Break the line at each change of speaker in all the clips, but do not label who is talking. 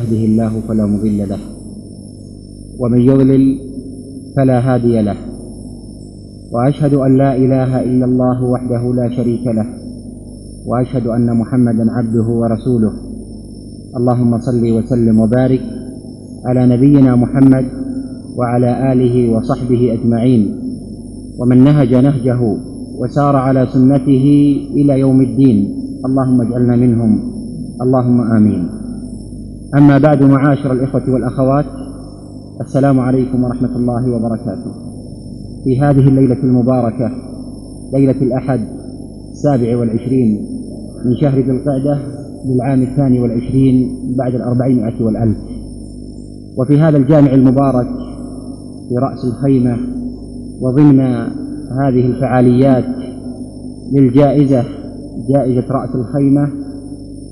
يهده الله فلا مضل له ومن يضلل فلا هادي له، وأشهد أن لا إله إلا الله وحده لا شريك له، وأشهد أن محمدا عبده ورسوله. اللهم صل وسلم وبارك على نبينا محمد وعلى آله وصحبه أجمعين، ومن نهج نهجه وسار على سنته إلى يوم الدين. اللهم اجعلنا منهم، اللهم آمين. أما بعد، معاشر الإخوة والأخوات، السلام عليكم ورحمة الله وبركاته. في هذه الليلة المباركة، ليلة الأحد 27 من شهر ذي القعدة للعام 22 بعد 400 والألف، وفي هذا الجامع المبارك في رأس الخيمة وضمن هذه الفعاليات للجائزة، جائزة رأس الخيمة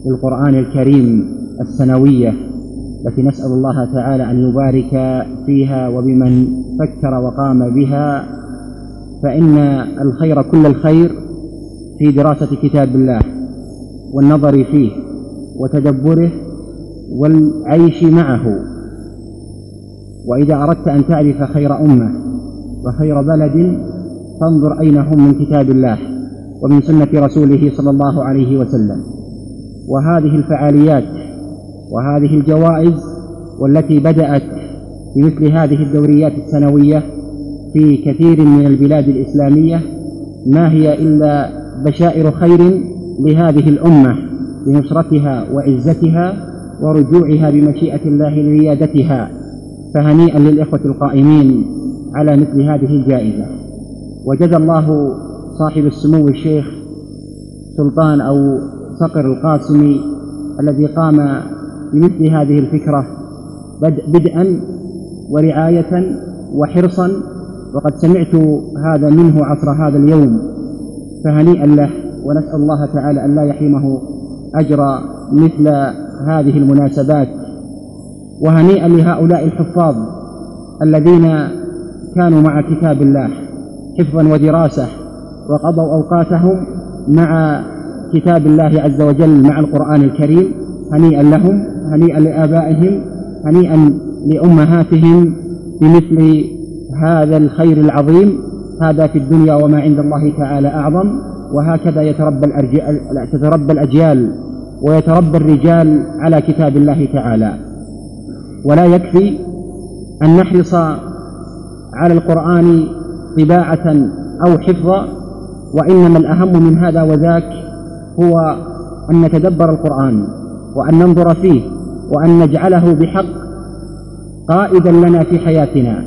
للقرآن الكريم السنوية، التي نسأل الله تعالى أن يبارك فيها وبمن فكر وقام بها، فإن الخير كل الخير في دراسة كتاب الله والنظر فيه وتدبره والعيش معه. وإذا أردت أن تعرف خير أمة وخير بلد فانظر أين هم من كتاب الله ومن سنة رسوله صلى الله عليه وسلم. وهذه الفعاليات وهذه الجوائز والتي بدأت بمثل هذه الدوريات السنوية في كثير من البلاد الإسلامية ما هي إلا بشائر خير لهذه الأمة لنصرتها وعزتها ورجوعها بمشيئة الله لريادتها. فهنيئا للإخوة القائمين على مثل هذه الجائزة، وجزى الله صاحب السمو الشيخ سلطان أو صقر القاسمي الذي قام بمثل هذه الفكرة بدءا ورعاية وحرصا، وقد سمعت هذا منه عصر هذا اليوم، فهنيئا له، ونسأل الله تعالى أن لا يحرمه أجر مثل هذه المناسبات. وهنيئا لهؤلاء الحفاظ الذين كانوا مع كتاب الله حفظا ودراسة وقضوا أوقاتهم مع كتاب الله عز وجل مع القرآن الكريم. هنيئا لهم، هنيئا لآبائهم، هنيئا لأمهاتهم بمثل هذا الخير العظيم. هذا في الدنيا وما عند الله تعالى أعظم. وهكذا تتربى الأجيال ويتربى الرجال على كتاب الله تعالى. ولا يكفي أن نحرص على القرآن طباعة أو حفظا، وإنما الأهم من هذا وذاك هو أن نتدبر القرآن وأن ننظر فيه وأن نجعله بحق قائدا لنا في حياتنا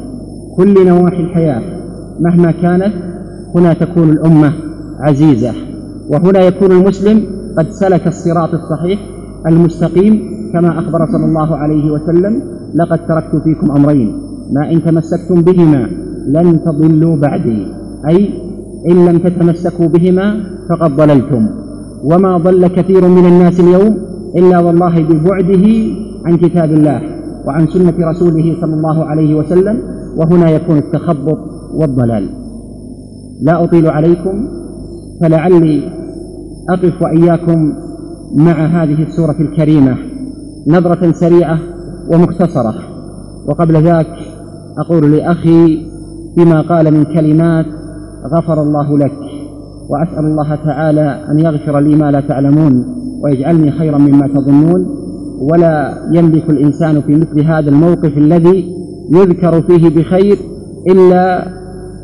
كل نواحي الحياة مهما كانت. هنا تكون الأمة عزيزة، وهنا يكون المسلم قد سلك الصراط الصحيح المستقيم، كما أخبر صلى الله عليه وسلم: لقد تركت فيكم أمرين ما إن تمسكتم بهما لن تضلوا بعدي، أي إن لم تتمسكوا بهما فقد ضللتم. وما ضل كثير من الناس اليوم إلا والله ببعده عن كتاب الله وعن سنة رسوله صلى الله عليه وسلم، وهنا يكون التخبط والضلال. لا أطيل عليكم، فلعلي أقف وإياكم مع هذه السورة الكريمة نظرة سريعة ومختصرة. وقبل ذاك أقول لأخي بما قال من كلمات: غفر الله لك، وأسأل الله تعالى أن يغفر لي ما لا تعلمون ويجعلني خيرا مما تظنون. ولا يملك الإنسان في مثل هذا الموقف الذي يذكر فيه بخير إلا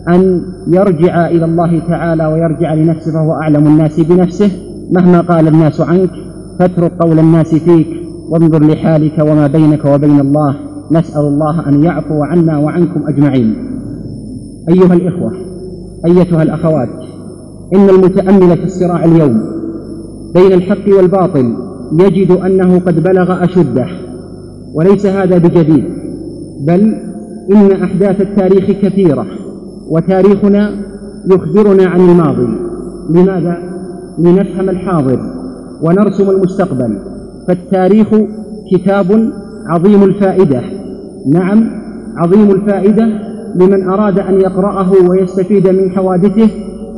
أن يرجع إلى الله تعالى ويرجع لنفسه، فهو أعلم الناس بنفسه. مهما قال الناس عنك فاترك قول الناس فيك وانظر لحالك وما بينك وبين الله. نسأل الله أن يعفو عنا وعنكم أجمعين. أيها الإخوة، أيتها الأخوات، إن المتأمل في الصراع اليوم بين الحق والباطل يجد أنه قد بلغ أشده، وليس هذا بجديد، بل إن أحداث التاريخ كثيرة، وتاريخنا يخبرنا عن الماضي. لماذا؟ لنفهم الحاضر ونرسم المستقبل. فالتاريخ كتاب عظيم الفائدة، نعم عظيم الفائدة لمن أراد أن يقرأه ويستفيد من حوادثه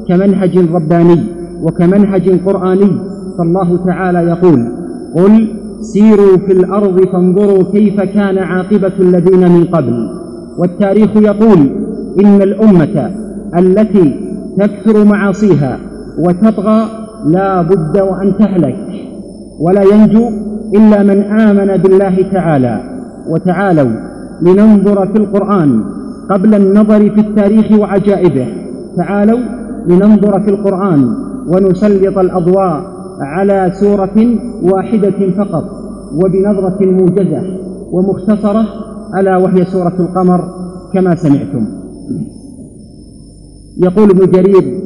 كمنهج رباني وكمنهج قرآني. فالله تعالى يقول: قل سيروا في الأرض فانظروا كيف كان عاقبة الذين من قبل. والتاريخ يقول إن الأمة التي تكثر معاصيها وتطغى لا بد وأن تهلك، ولا ينجو إلا من آمن بالله تعالى. وتعالوا لننظر في القرآن قبل النظر في التاريخ وعجائبه. تعالوا لننظر في القرآن ونسلط الأضواء على سورة واحدة فقط وبنظرة موجزة ومختصرة، ألا وهي سورة القمر كما سمعتم. يقول ابن جرير: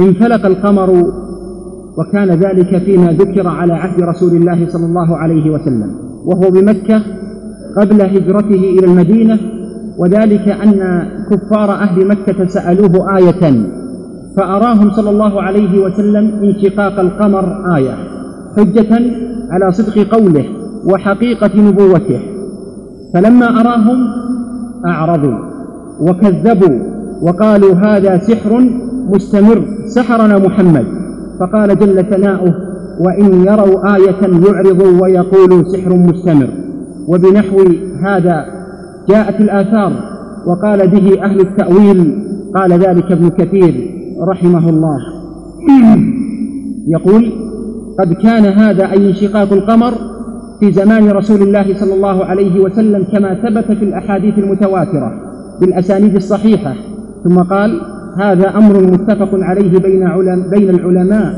انفلق القمر، وكان ذلك فيما ذكر على عهد رسول الله صلى الله عليه وسلم وهو بمكة قبل هجرته إلى المدينة، وذلك أن كفار أهل مكة سألوه آية فأراهم صلى الله عليه وسلم انشقاق القمر آية حجة على صدق قوله وحقيقة نبوته، فلما أراهم أعرضوا وكذبوا وقالوا هذا سحر مستمر، سحرنا محمد. فقال جل ثناؤه: وإن يروا آية يعرضوا ويقولوا سحر مستمر. وبنحو هذا جاءت الآثار وقال به أهل التأويل. قال ذلك ابن كثير رحمه الله، يقول: قد كان هذا أي انشقاق القمر في زمان رسول الله صلى الله عليه وسلم كما ثبت في الأحاديث المتواترة بالأسانيد الصحيحة. ثم قال: هذا أمر متفق عليه بين العلماء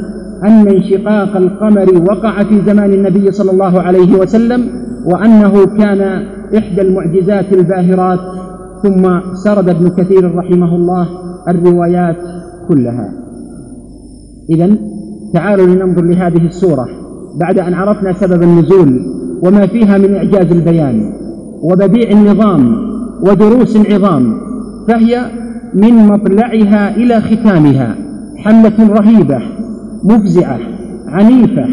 أن انشقاق القمر وقع في زمان النبي صلى الله عليه وسلم، وأنه كان إحدى المعجزات الباهرات. ثم سرد ابن كثير رحمه الله الروايات كلها. إذن تعالوا لننظر لهذه السورة بعد أن عرفنا سبب النزول وما فيها من إعجاز البيان وبديع النظام ودروس عظام. فهي من مطلعها إلى ختامها حملة رهيبة مفزعة عنيفة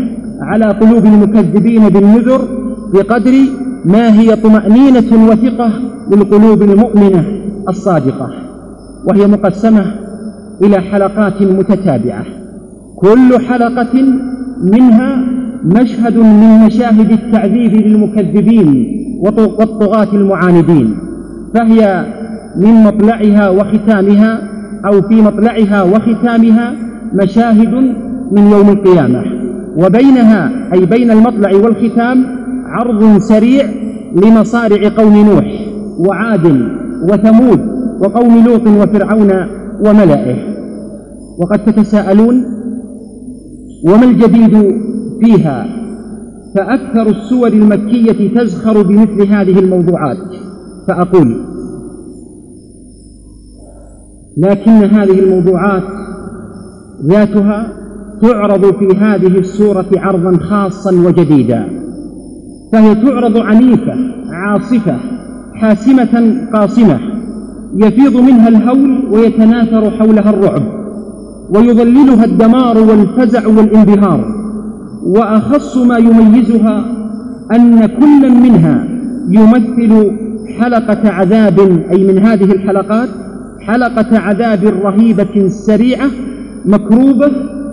على قلوب المكذبين بالنذر بقدر ما هي طمأنينة وثقة للقلوب المؤمنة الصادقة. وهي مقسمة إلى حلقات متتابعة، كل حلقة منها مشهد من مشاهد التعذيب للمكذبين والطغاة المعاندين. فهي من مطلعها وختامها أو في مطلعها وختامها مشاهد من يوم القيامة، وبينها أي بين المطلع والختام عرض سريع لمصارع قوم نوح وعاد وثمود وقوم لوط وفرعون وملئه. وقد تتساءلون: وما الجديد فيها؟ فأكثر السور المكية تزخر بمثل هذه الموضوعات، فأقول: لكن هذه الموضوعات ذاتها تعرض في هذه السورة عرضا خاصا وجديدا. فهي تعرض عنيفة عاصفة حاسمة قاصمة، يفيض منها الهول ويتناثر حولها الرعب، ويظللها الدمار والفزع والانبهار. وأخص ما يميزها أن كل منها يمثل حلقة عذاب، أي من هذه الحلقات حلقة عذاب رهيبة سريعة مكروبة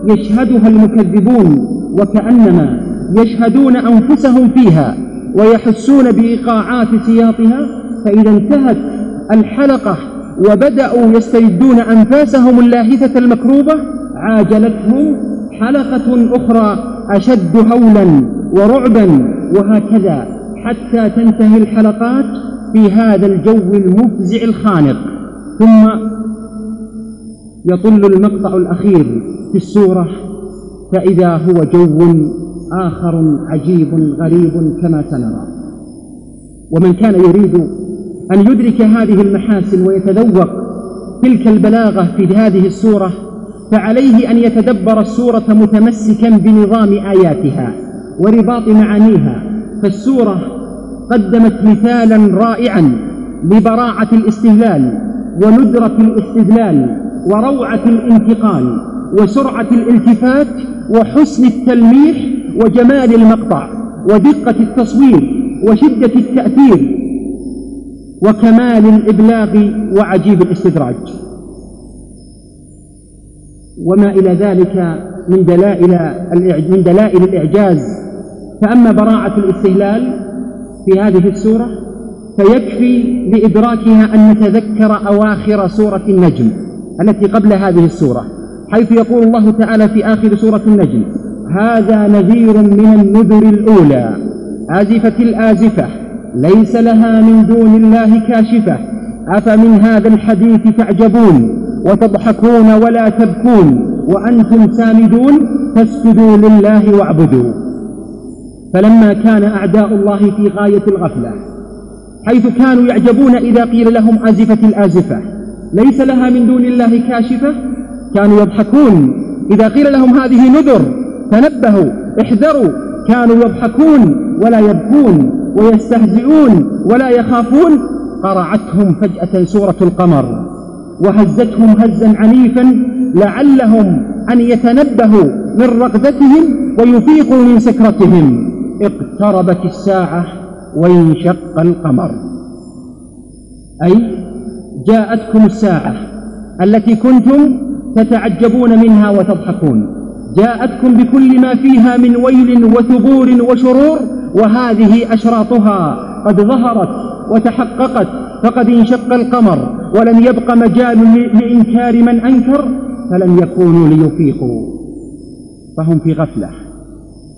يشهدها المكذبون وكأنما يشهدون أنفسهم فيها ويحسون بإيقاعات سياطها. فإذا انتهت الحلقة وبدأوا يستردون أنفاسهم اللاهثة المكروبة عاجلتهم حلقة أخرى أشد هولا ورعبا، وهكذا حتى تنتهي الحلقات في هذا الجو المفزع الخانق. ثم يطل المقطع الأخير في السورة فإذا هو جو آخر عجيب غريب كما سنرى. ومن كان يريد أن يدرك هذه المحاسن ويتذوق تلك البلاغة في هذه السورة فعليه أن يتدبر السورة متمسكا بنظام آياتها ورباط معانيها. فالسورة قدمت مثالا رائعا لبراعة الاستهلال وندرة الاستدلال وروعة الانتقال وسرعة الالتفات وحسن التلميح وجمال المقطع ودقة التصوير وشدة التأثير وكمال الإبلاغ وعجيب الاستدراج وما إلى ذلك من دلائل الإعجاز. فأما براعة الاستهلال في هذه السورة فيكفي لإدراكها أن نتذكر أواخر سورة النجم التي قبل هذه السورة، حيث يقول الله تعالى في آخر سورة النجم: هذا نذير من النذر الأولى آزفة الآزفة ليس لها من دون الله كاشفة أفمن هذا الحديث تعجبون وتضحكون ولا تبكون وأنتم سامدون فاسجدوا لله واعبدوا. فلما كان أعداء الله في غاية الغفلة، حيث كانوا يعجبون إذا قيل لهم آزفة الآزفة ليس لها من دون الله كاشفة، كانوا يضحكون إذا قيل لهم هذه نذر تنبهوا احذروا، كانوا يضحكون ولا يبكون ويستهزئون ولا يخافون. قرعتهم فجأة سورة القمر وهزتهم هزا عنيفا لعلهم أن يتنبهوا من رغبتهم ويفيقوا من سكرتهم. اقتربت الساعة وانشق القمر، أي جاءتكم الساعة التي كنتم تتعجبون منها وتضحكون، جاءتكم بكل ما فيها من ويل وثبور وشرور، وهذه أشراطها قد ظهرت وتحققت، فقد انشق القمر ولم يبق مجال لإنكار من أنكر، فلم يكونوا ليفيقوا، فهم في غفلة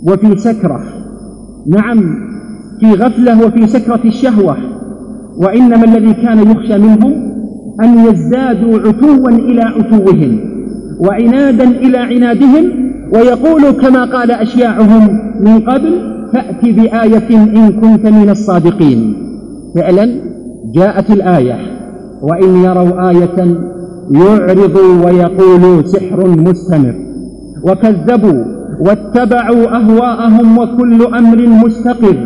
وفي سكرة، نعم في غفلة وفي سكرة الشهوة. وإنما الذي كان يخشى منهم أن يزدادوا عتوا إلى عتوهم وعنادا إلى عنادهم، ويقولوا كما قال أشياعهم من قبل: فأت بآية إن كنت من الصادقين. فعلا جاءت الآية، وإن يروا آية يعرضوا ويقولوا سحر مستمر، وكذبوا واتبعوا أهواءهم وكل أمر مستقر،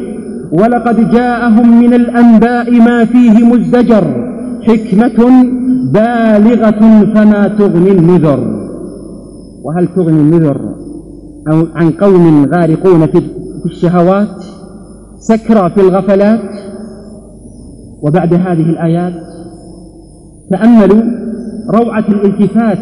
ولقد جاءهم من الأنباء ما فيه مزدجر، حكمة بالغة فما تغني النذر. وهل تغني النذر عن قوم غارقون في الشهوات سكرى في الغفلات؟ وبعد هذه الآيات تأملوا روعة الالتفات،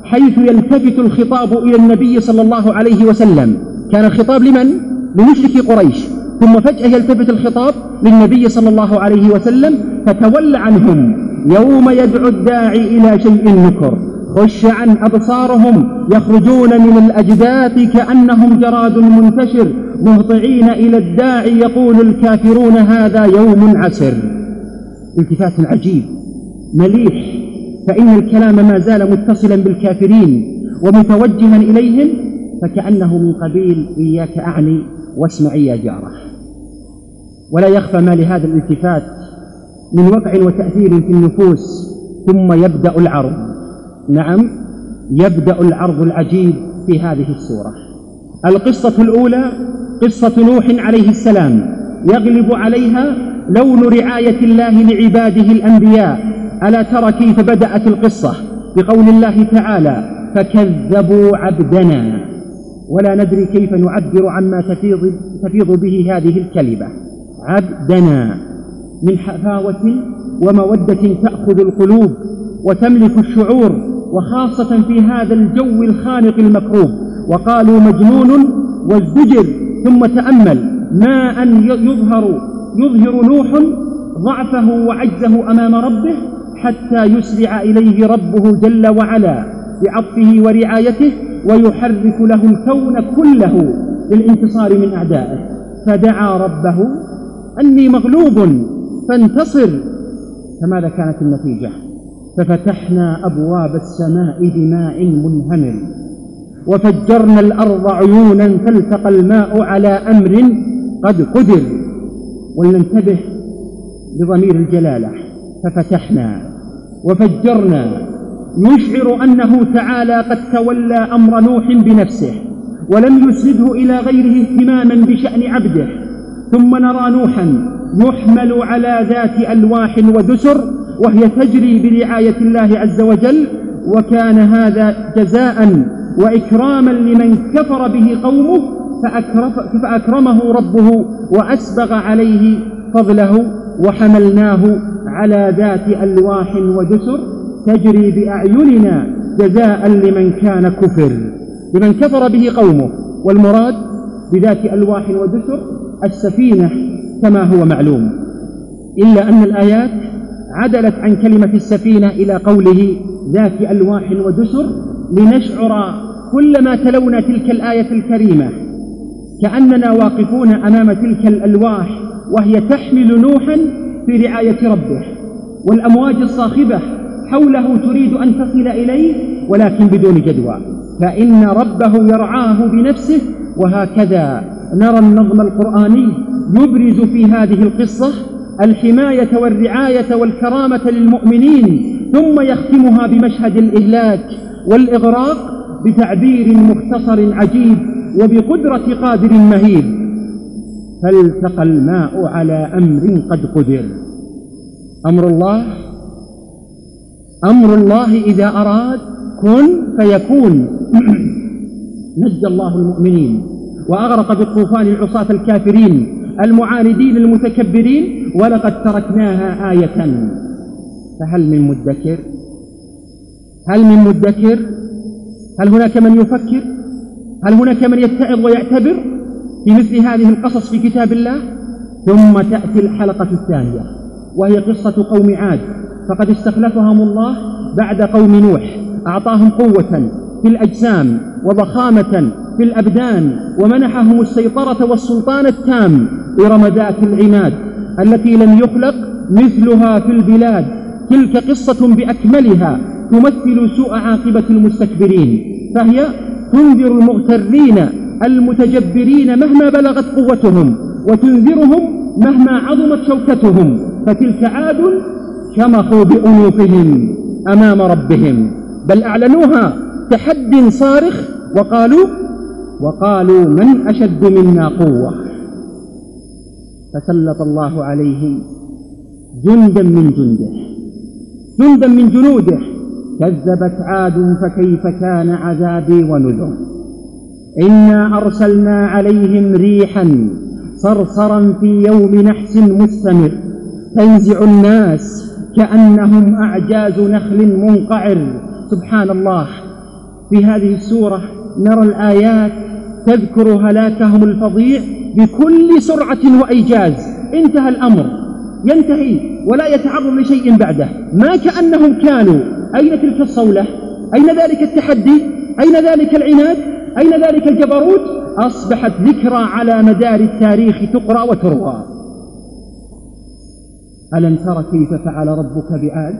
حيث يلتفت الخطاب إلى النبي صلى الله عليه وسلم. كان الخطاب لمن؟ لمشركي قريش، ثم فجأة يلتفت الخطاب للنبي صلى الله عليه وسلم: فتول عنهم يوم يدعو الداعي إلى شيء نكر، خش عن أبصارهم يخرجون من الأجداث كأنهم جراد منتشر، مهطعين إلى الداعي يقول الكافرون هذا يوم عسر. التفات عجيب مليح، فإن الكلام ما زال متصلا بالكافرين ومتوجها إليهم، فكأنه من قبيل إياك أعني واسمعي يا جاره. ولا يخفى ما لهذا الالتفات من وقع وتأثير في النفوس. ثم يبدأ العرض، نعم يبدأ العرض العجيب في هذه السورة. القصة الأولى قصة نوح عليه السلام، يغلب عليها لون رعاية الله لعباده الأنبياء. ألا ترى كيف بدأت القصة بقول الله تعالى: فكذبوا عبدنا، ولا ندري كيف نعبر عما تفيض به هذه الكلمة عبدنا، من حفاوة ومودة تأخذ القلوب وتملك الشعور، وخاصة في هذا الجو الخانق المكروب. وقالوا مجنون وازدجر. ثم تأمل ما أن يظهر نوح ضعفه وعجزه أمام ربه، حتى يسرع إليه ربه جل وعلا بعطفه ورعايته، ويحرك له الكون كله للانتصار من أعدائه. فدعا ربه أني مغلوب فانتصر. فماذا كانت النتيجة؟ ففتحنا أبواب السماء بماء منهمر، وفجرنا الأرض عيونا فالتقى الماء على أمر قد قدر. ولننتبه لضمير الجلالة، ففتحنا وفجرنا، يشعر أنه تعالى قد تولى أمر نوح بنفسه ولم يسنده إلى غيره اهتماما بشأن عبده. ثم نرى نوحا يحمل على ذات ألواح ودسر وهي تجري برعاية الله عز وجل، وكان هذا جزاء وإكراما لمن كفر به قومه، فأكرمه ربه وأسبغ عليه فضله، وحملناه على ذات ألواح ودسر تجري بأعيننا جزاء لمن كان كفر. لمن كفر به قومه. والمراد بذات ألواح ودسر السفينة كما هو معلوم، إلا أن الآيات عدلت عن كلمة السفينة إلى قوله ذات ألواح ودسر، لنشعر كلما تلونا تلك الآية الكريمة كأننا واقفون أمام تلك الألواح وهي تحمل نوحا في رعاية ربه، والأمواج الصاخبة حوله تريد أن تصل إليه ولكن بدون جدوى، فإن ربه يرعاه بنفسه. وهكذا نرى النظم القرآني يبرز في هذه القصة الحماية والرعاية والكرامة للمؤمنين، ثم يختمها بمشهد الإهلاك والإغراق بتعبير مختصر عجيب وبقدرة قادر مهيب: فالتقى الماء على أمر قد قدر. أمر الله إذا أراد كن فيكون. نجى الله المؤمنين وأغرق بالطوفان العصاة الكافرين المعاندين المتكبرين، ولقد تركناها آية فهل من مدكر؟ هل هناك من يفكر؟ هل هناك من يتعظ ويعتبر في مثل هذه القصص في كتاب الله؟ ثم تأتي الحلقة الثانية وهي قصة قوم عاد، فقد استخلفهم الله بعد قوم نوح، أعطاهم قوة في الأجسام وضخامة في الأبدان، ومنحهم السيطرة والسلطان التام. إرم ذات العماد التي لم يخلق مثلها في البلاد، تلك قصة بأكملها تمثل سوء عاقبة المستكبرين، فهي تنذر المغترين المتجبرين مهما بلغت قوتهم، وتنذرهم مهما عظمت شوكتهم. فتلك عاد شمخوا بأنوفهم أمام ربهم، بل أعلنوها تحد صارخ وقالوا من أشد منا قوة. فسلط الله عليهم جندا من جنوده. كذبت عاد فكيف كان عذابي ونذر. إنا أرسلنا عليهم ريحا صرصرا في يوم نحس مستمر تنزع الناس كأنهم أعجاز نخل منقعر. سبحان الله، في هذه السورة نرى الآيات تذكر هلاكهم الفظيع بكل سرعة وإيجاز. انتهى الأمر، ينتهي ولا يتعرض لشيء بعده، ما كأنهم كانوا. أين تلك الصولة؟ أين ذلك التحدي؟ أين ذلك العناد؟ أين ذلك الجبروت؟ أصبحت ذكرى على مدار التاريخ تقرأ وتروى. ألم تر كيف فعل ربك بعاد؟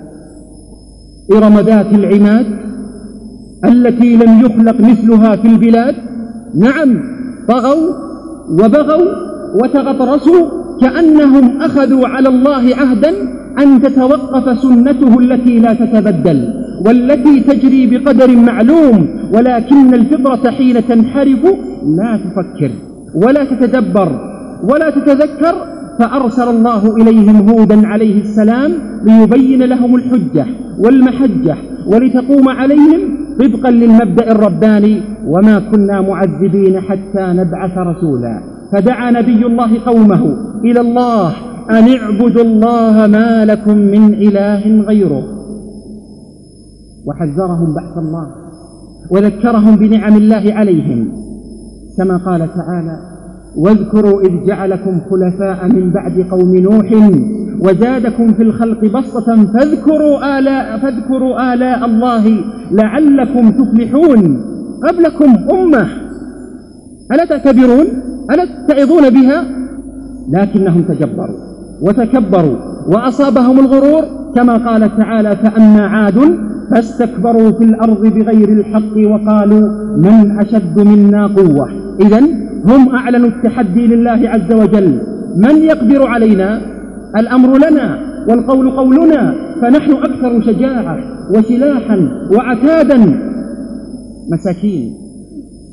إرم ذات العماد التي لم يخلق مثلها في البلاد. نعم، طغوا وبغوا وتغطرسوا كأنهم أخذوا على الله عهدا أن تتوقف سنته التي لا تتبدل والتي تجري بقدر معلوم، ولكن الفطرة حين تنحرف لا تفكر ولا تتدبر ولا تتذكر. فأرسل الله إليهم هودا عليه السلام ليبين لهم الحجة والمحجة ولتقوم عليهم طبقا للمبدأ الرباني: وما كنا معذبين حتى نبعث رسولا. فدعا نبي الله قومه إلى الله أن اعبدوا الله ما لكم من إله غيره، وحذرهم بعث الله وذكرهم بنعم الله عليهم، كما قال تعالى: واذكروا إذ جعلكم خلفاء من بعد قوم نوح وزادكم في الخلق بسطة فاذكروا آلاء الله لعلكم تفلحون. قبلكم أمة ألا تعتبرون؟ ألا تتعظون بها؟ لكنهم تجبروا وتكبروا وأصابهم الغرور، كما قال تعالى: فأما عاد فاستكبروا في الأرض بغير الحق وقالوا من أشد منا قوة. إذن هم أعلنوا التحدي لله عز وجل: من يقدر علينا؟ الأمر لنا والقول قولنا، فنحن أكثر شجاعة وسلاحا وعتادا. مساكين،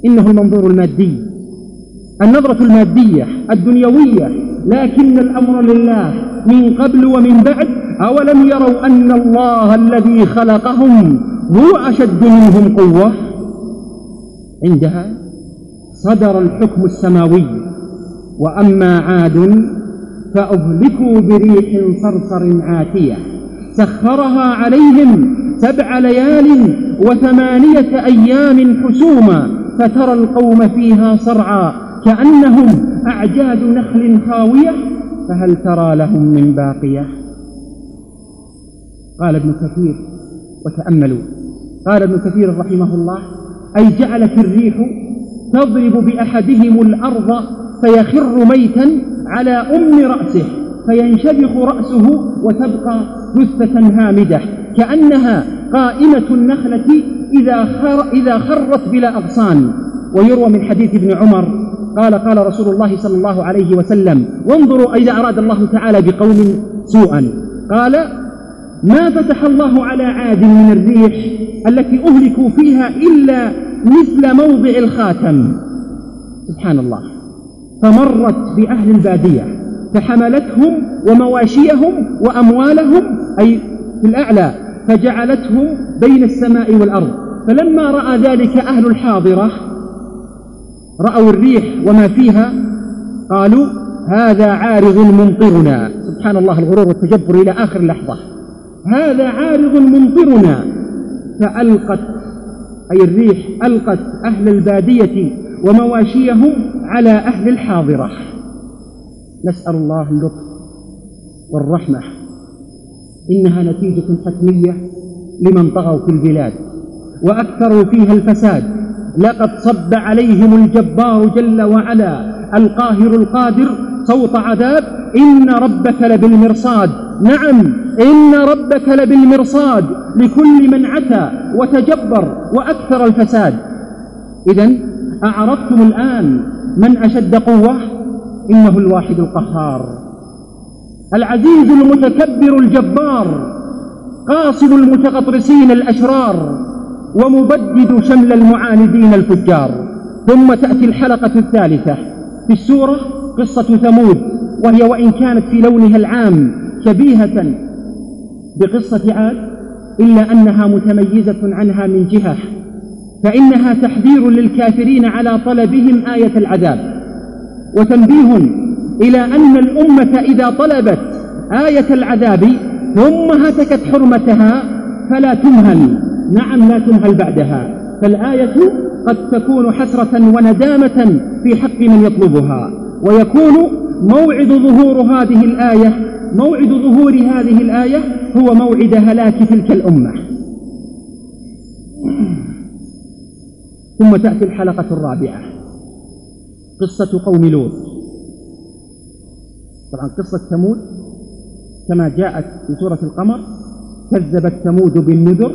إنه المنظور المادي، النظرة المادية الدنيوية، لكن الأمر لله من قبل ومن بعد. أولم يروا أن الله الذي خلقهم هو أشد منهم قوة؟ عندها صدر الحكم السماوي: وأما عاد فأهلكوا بريح صرصر عاتية سخرها عليهم 7 ليال و8 أيام حسوما فترى القوم فيها صرعى كأنهم أعجاز نخل خاوية فهل ترى لهم من باقية. قال ابن كثير، وتأملوا، قال ابن كثير رحمه الله: أي جعلت الريح تضرب بأحدهم الأرض فيخر ميتا على أم رأسه فينشبخ رأسه وتبقى جثة هامدة كأنها قائمة النخلة إذا خرت بلا أغصان. ويروى من حديث ابن عمر قال رسول الله صلى الله عليه وسلم: وانظروا إذا أراد الله تعالى بقوم سوءا، قال: ما فتح الله على عاد من الريح التي أهلكوا فيها إلا مثل موضع الخاتم. سبحان الله. فمرت بأهل البادية فحملتهم ومواشيهم وأموالهم أي في الأعلى فجعلتهم بين السماء والأرض. فلما رأى ذلك أهل الحاضرة رأوا الريح وما فيها قالوا: هذا عارض ممطرنا. سبحان الله، الغرور والتجبر إلى آخر لحظة. هذا عارض ممطرنا. فألقت أي الريح ألقت أهل البادية ومواشيهم على أهل الحاضرة. نسأل الله اللطف والرحمة. إنها نتيجة حتمية لمن طغوا في البلاد وأكثروا فيها الفساد. لقد صب عليهم الجبار جل وعلا القاهر القادر صوت عذاب: إن ربك لبالمرصاد. نعم، إن ربك لبالمرصاد لكل من عتى وتجبر وأكثر الفساد. إذن أعرفتم الآن من أشد قوة؟ إنه الواحد القهار العزيز المتكبر الجبار، قاصد المتغطرسين الأشرار، ومبدد شمل المعاندين الفجار. ثم تأتي الحلقة الثالثة في السورة قصة ثمود، وهي وإن كانت في لونها العام شبيهة بقصة عاد إلا أنها متميزة عنها من جهة، فإنها تحذير للكافرين على طلبهم آية العذاب، وتنبيه إلى أن الأمة إذا طلبت آية العذاب ثم هتكت حرمتها فلا تمهل. نعم، لا تمهل بعدها، فالآية قد تكون حسرة وندامة في حق من يطلبها، ويكون موعد ظهور هذه الآية هو موعد هلاك تلك الأمة. ثم تأتي الحلقة الرابعة قصة قوم لوط. طبعا قصة ثمود كما جاءت في سورة القمر: كذبت ثمود بالنذر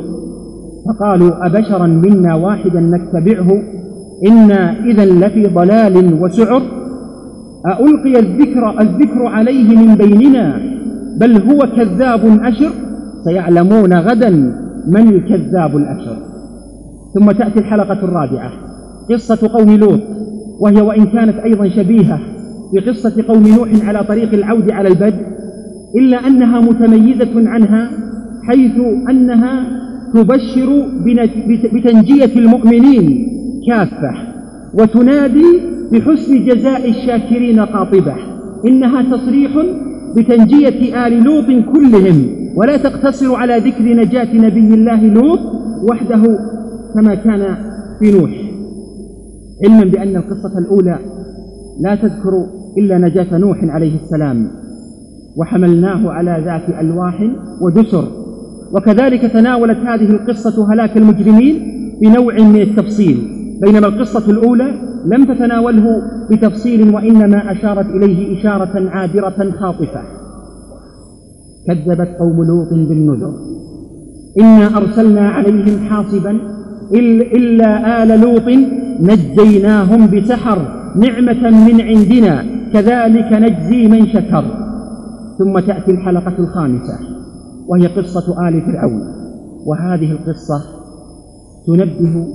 فقالوا أبشرا منا واحدا نتبعه إنا إذا لفي ضلال وسعر ألقي الذكر عليه من بيننا بل هو كذاب أشر سيعلمون غدا من الكذاب الأشر. ثم تأتي الحلقة الرابعة قصة قوم لوط، وهي وإن كانت أيضا شبيهة بقصة قوم نوح على طريق العود على البدء إلا أنها متميزة عنها حيث أنها تبشر بتنجية المؤمنين كافة وتنادي بحسن جزاء الشاكرين قاطبة. إنها تصريح بتنجية آل لوط كلهم، ولا تقتصر على ذكر نجاة نبي الله لوط وحده كما كان في نوح، علما بأن القصة الأولى لا تذكر إلا نجاة نوح عليه السلام، وحملناه على ذات ألواح ودسر. وكذلك تناولت هذه القصة هلاك المجرمين بنوع من التفصيل، بينما القصة الأولى لم تتناوله بتفصيل وإنما أشارت إليه إشارة عابرة خاطفة. كذبت قوم لوط بالنذر إنا أرسلنا عليهم حاصبا إلا آل لوط نجيناهم بسحر نعمة من عندنا كذلك نجزي من شكر. ثم تأتي الحلقة الخامسة وهي قصة آل فرعون، وهذه القصة تنبه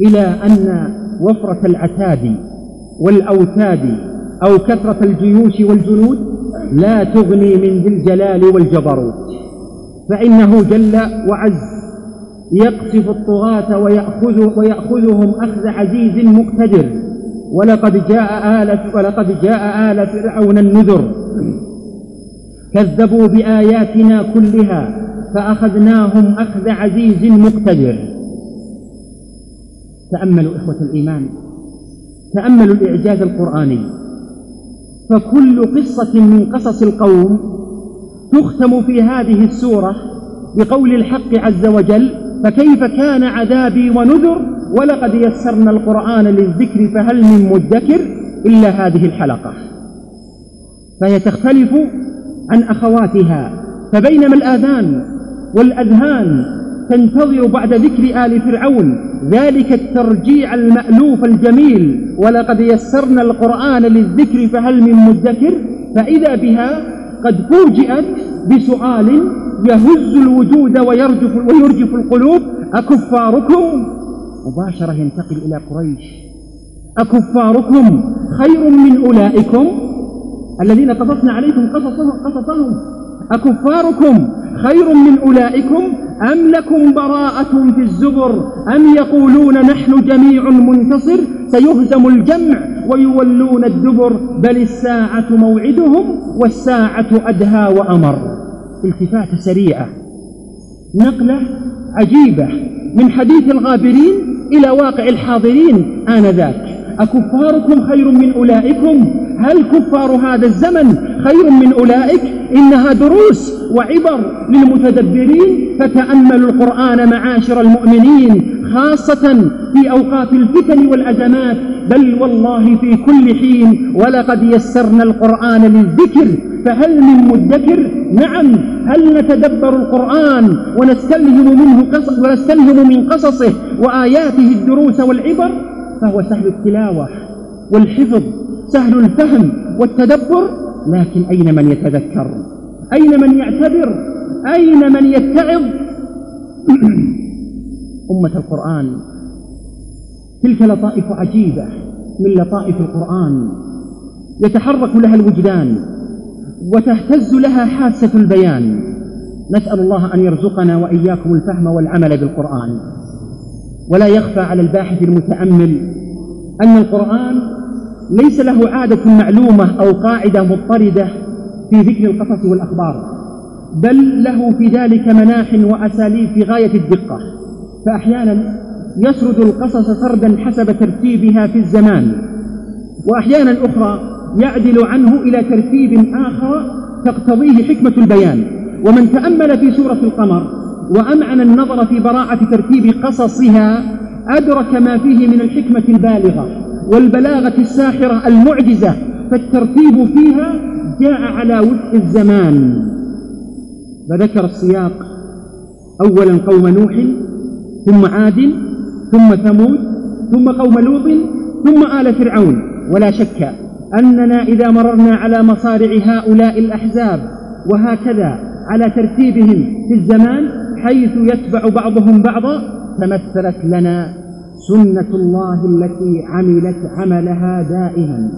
إلى أن وفرة العتاد والأوتاد أو كثرة الجيوش والجنود لا تغني من ذي الجلال والجبروت، فإنه جل وعز يقصف الطغاة ويأخذهم أخذ عزيز مقتدر. ولقد جاء آل فرعون النذر كذبوا بآياتنا كلها فأخذناهم أخذ عزيز مقتدر. تأملوا إخوة الإيمان، تأملوا الإعجاز القرآني، فكل قصة من قصص القوم تختم في هذه السورة بقول الحق عز وجل: فكيف كان عذابي ونذر ولقد يسرنا القرآن للذكر فهل من مدكر، إلا هذه الحلقة، فهي تختلف عن أخواتها. فبينما الآذان والأذهان تنتظر بعد ذكر آل فرعون ذلك الترجيع المألوف الجميل: ولقد يسرنا القرآن للذكر فهل من مدكر، فإذا بها قد فوجئت بسؤال يهز الوجود ويرجف القلوب: أكفاركم؟ مباشرة ينتقل إلى قريش: أكفاركم خير من أولئكم الذين قصصنا عليكم قصصهم؟ أكفاركم خير من أولئكم أم لكم براءة في الزبر أم يقولون نحن جميع منتصر سيهزم الجمع ويولون الدبر بل الساعة موعدهم والساعة أدهى وأمر. التفاتة سريعة، نقلة عجيبة من حديث الغابرين إلى واقع الحاضرين آنذاك. أكفاركم خير من أولئكم؟ هل كفار هذا الزمن خير من أولئك؟ إنها دروس وعبر للمتدبرين، فتأملوا القرآن معاشر المؤمنين، خاصة في أوقات الفتن والأزمات، بل والله في كل حين. ولقد يسرنا القرآن للذكر فهل من مدكر؟ نعم، هل نتدبر القرآن ونستلهم من قصصه وآياته الدروس والعبر؟ فهو سهل التلاوة والحفظ، سهل الفهم والتدبر، لكن أين من يتذكر؟ أين من يعتبر؟ أين من يتعظ؟ أمة القرآن، تلك لطائف عجيبة من لطائف القرآن يتحرك لها الوجدان وتهتز لها حاسة البيان. نسأل الله أن يرزقنا وإياكم الفهم والعمل بالقرآن. ولا يخفى على الباحث المتأمل أن القرآن ليس له عادة معلومة أو قاعدة مضطردة في ذكر القصص والأخبار، بل له في ذلك مناح وأساليب في غاية الدقة. فأحيانا يسرد القصص سردا حسب ترتيبها في الزمان، وأحيانا أخرى يعدل عنه إلى ترتيب آخر تقتضيه حكمة البيان. ومن تأمل في سورة القمر وأمعن النظر في براعة ترتيب قصصها أدرك ما فيه من الحكمة البالغة والبلاغة الساحرة المعجزة، فالترتيب فيها جاء على وفق الزمان. فذكر السياق أولا قوم نوح، ثم عاد، ثم ثمود، ثم قوم لوط، ثم آل فرعون. ولا شك أننا إذا مررنا على مصارع هؤلاء الأحزاب وهكذا على ترتيبهم في الزمان حيث يتبع بعضهم بعضا، تمثلت لنا سنة الله التي عملت عملها دائما.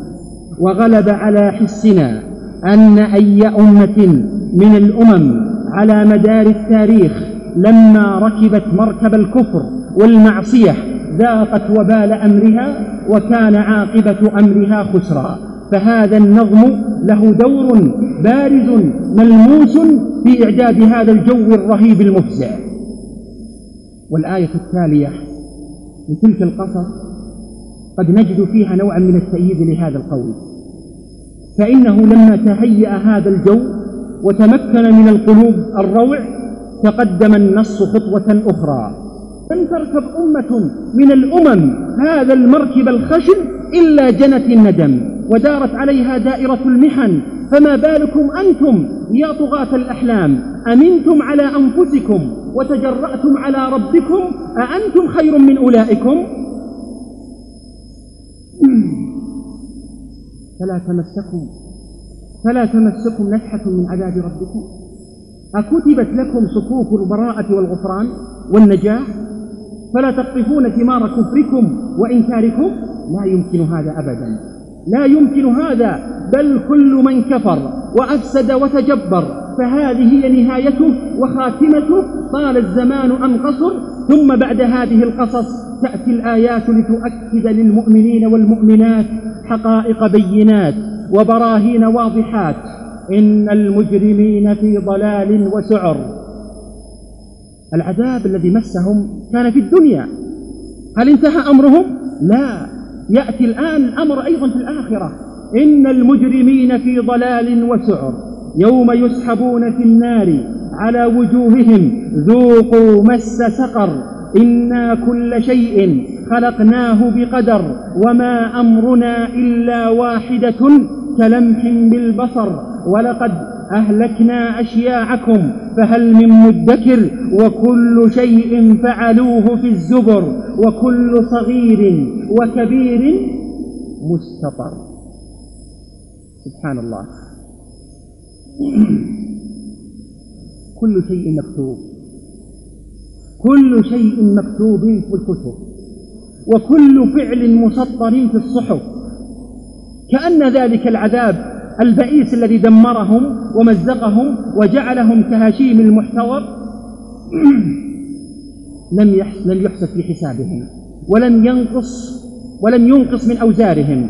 وغلب على حسنا أن أي أمة من الأمم على مدار التاريخ لما ركبت مركب الكفر والمعصية ذاقت وبال أمرها وكان عاقبة أمرها خسرا. فهذا النظم له دور بارز ملموس في إعداد هذا الجو الرهيب المفزع. والآية التالية من تلك القصص قد نجد فيها نوعا من التأييد لهذا القول، فإنه لما تهيأ هذا الجو وتمكن من القلوب الروع تقدم النص خطوة أخرى: لن تركب أمة من الأمم هذا المركب الخشن إلا جنت الندم ودارت عليها دائرة المحن، فما بالكم أنتم يا طغاة الأحلام؟ أمنتم على أنفسكم وتجرأتم على ربكم أأنتم خير من أولئكم؟ فلا تمسكم نفحة من عذاب ربكم؟ أكتبت لكم صفوف البراءة والغفران والنجاة فلا تقطفون ثمار كفركم وإنكاركم؟ لا يمكن هذا أبدا، لا يمكن هذا، بل كل من كفر وأفسد وتجبر فهذه هي نهايته وخاتمته، طال الزمان أم قصر. ثم بعد هذه القصص تأتي الآيات لتؤكد للمؤمنين والمؤمنات حقائق بينات وبراهين واضحات: إن المجرمين في ضلال وسعر. العذاب الذي مسهم كان في الدنيا،
هل انتهى أمرهم؟ لا، يأتي الآن الأمر أيضا في الآخرة. إن المجرمين في ضلال وسعر يوم يسحبون في النار على وجوههم ذوقوا مس سقر إنا كل شيء خلقناه بقدر وما أمرنا إلا واحدة كلمح بالبصر ولقد أهلكنا أشياعكم فهل من مدكر وكل شيء فعلوه في الزبر وكل صغير وكبير مستطر. سبحان الله. كل شيء مكتوب، كل شيء مكتوب في الكتب، وكل فعل مسطر في الصحف. كأن ذلك العذاب البئيس الذي دمرهم ومزقهم وجعلهم كهشيم المحتور لم يحسب في حسابهم ولم ينقص من أوزارهم،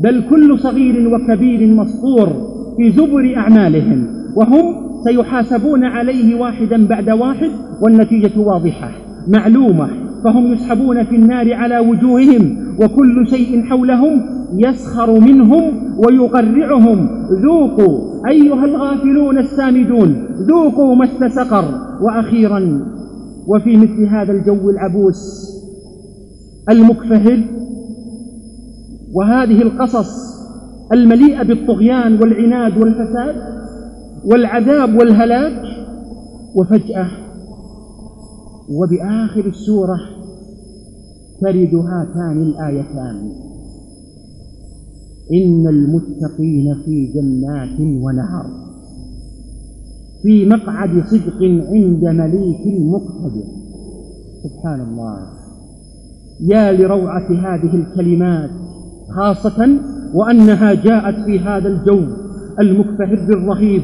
بل كل صغير وكبير مسطور في زبر أعمالهم، وهم سيحاسبون عليه واحدا بعد واحد، والنتيجة واضحة معلومة. فهم يسحبون في النار على وجوههم وكل شيء حولهم يسخر منهم ويقرعهم ذوقوا أيها الغافلون السامدون ذوقوا مس سقر. وأخيرا وفي مثل هذا الجو العبوس المكفهل وهذه القصص المليئة بالطغيان والعناد والفساد والعذاب والهلاك، وفجأة وبآخر السورة ترد هاتان الآيتان: إن المتقين في جنات ونهر في مقعد صدق عند مليك مقتدر. سبحان الله. يا لروعة هذه الكلمات، خاصة وأنها جاءت في هذا الجو المكفهر الرهيب.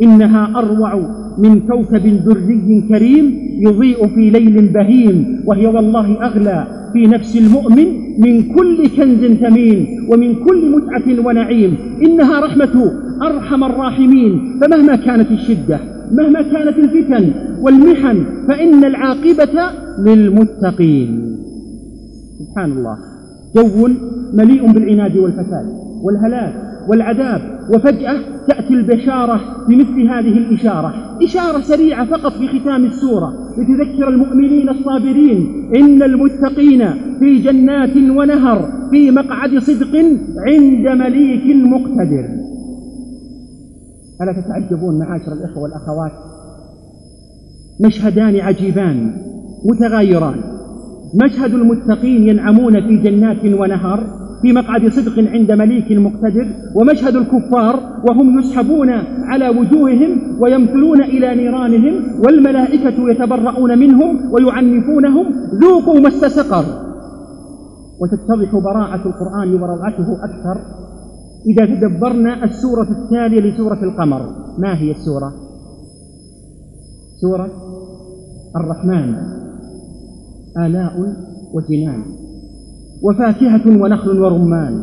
إنها أروع من كوكب دري كريم يضيء في ليل بهيم، وهي والله أغلى في نفس المؤمن من كل كنز ثمين ومن كل متعة ونعيم. إنها رحمة أرحم الراحمين، فمهما كانت الشدة مهما كانت الفتن والمحن فإن العاقبة للمتقين. سبحان الله. جو مليء بالعناد والفساد والهلاك والعذاب، وفجأة تأتي البشارة بمثل هذه الإشارة، إشارة سريعة فقط في ختام السورة لتذكر المؤمنين الصابرين: إن المتقين في جنات ونهر في مقعد صدق عند مليك مقتدر. ألا تتعجبون معاشر الإخوة والأخوات؟ مشهدان عجيبان متغايران: مشهد المتقين ينعمون في جنات ونهر في مقعد صدق عند مليك مقتدر، ومشهد الكفار وهم يسحبون على وجوههم ويمثلون إلى نيرانهم والملائكة يتبرؤون منهم ويعنفونهم ذوقوا مس سقر. وتتضح براعة القرآن وروعته أكثر إذا تدبرنا السورة التالية لسورة القمر. ما هي السورة؟ سورة الرحمن. آلاء وجنان وفاكهة ونخل ورمان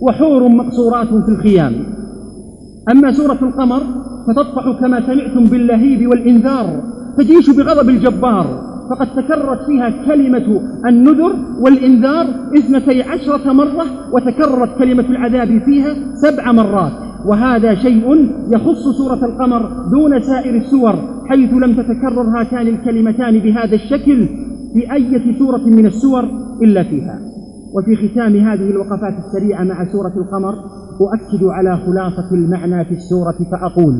وحور مقصورات في الخيام. أما سورة القمر فتطفح كما سمعتم باللهيب والإنذار، تجيش بغضب الجبار، فقد تكررت فيها كلمة النذر والإنذار 12 مرة، وتكررت كلمة العذاب فيها 7 مرات. وهذا شيء يخص سورة القمر دون سائر السور، حيث لم تتكرر هاتان الكلمتان بهذا الشكل في أي سورة من السور إلا فيها. وفي ختام هذه الوقفات السريعة مع سورة القمر أؤكد على خلاصة المعنى في السورة فأقول: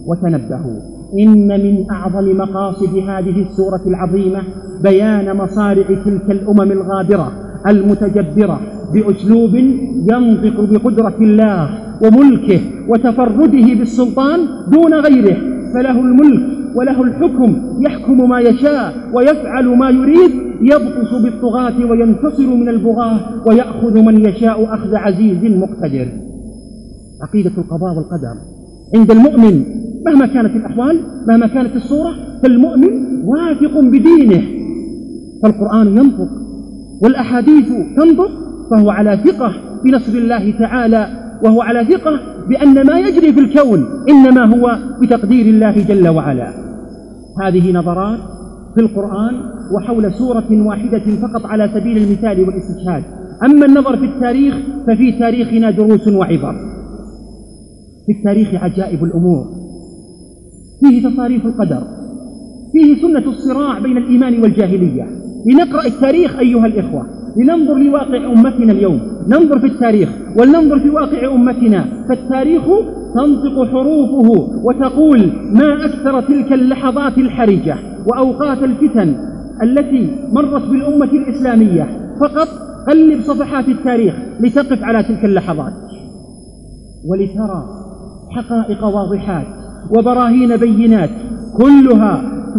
وتنبهوا، إن من أعظم مقاصد هذه السورة العظيمة بيان مصارع تلك الأمم الغابرة المتجبرة بأسلوب ينطق بقدرة الله وملكه وتفرده بالسلطان دون غيره، فله الملك وله الحكم، يحكم ما يشاء ويفعل ما يريد، يبطش بالطغاة وينتصر من البغاة ويأخذ من يشاء أخذ عزيز مقتدر. عقيدة القضاء والقدر عند المؤمن مهما كانت الأحوال مهما كانت الصورة، فالمؤمن واثق بدينه، فالقرآن ينطق والأحاديث تنطق، فهو على ثقة بنصر الله تعالى، وهو على ثقة بأن ما يجري في الكون إنما هو بتقدير الله جل وعلا. هذه نظرات في القرآن وحول سورة واحدة فقط على سبيل المثال والاستشهاد. أما النظر في التاريخ ففي تاريخنا دروس وعبر. في التاريخ عجائب الأمور، فيه تصاريف القدر، فيه سنة الصراع بين الإيمان والجاهلية. لنقرأ التاريخ أيها الإخوة، لننظر لواقع أمتنا اليوم، ننظر في التاريخ ولننظر في واقع أمتنا. فالتاريخ تنطق حروفه وتقول ما أكثر تلك اللحظات الحرجة وأوقات الفتن التي مرت بالأمة الإسلامية. فقط قلب صفحات التاريخ لتقف على تلك اللحظات ولترى حقائق واضحات وبراهين بينات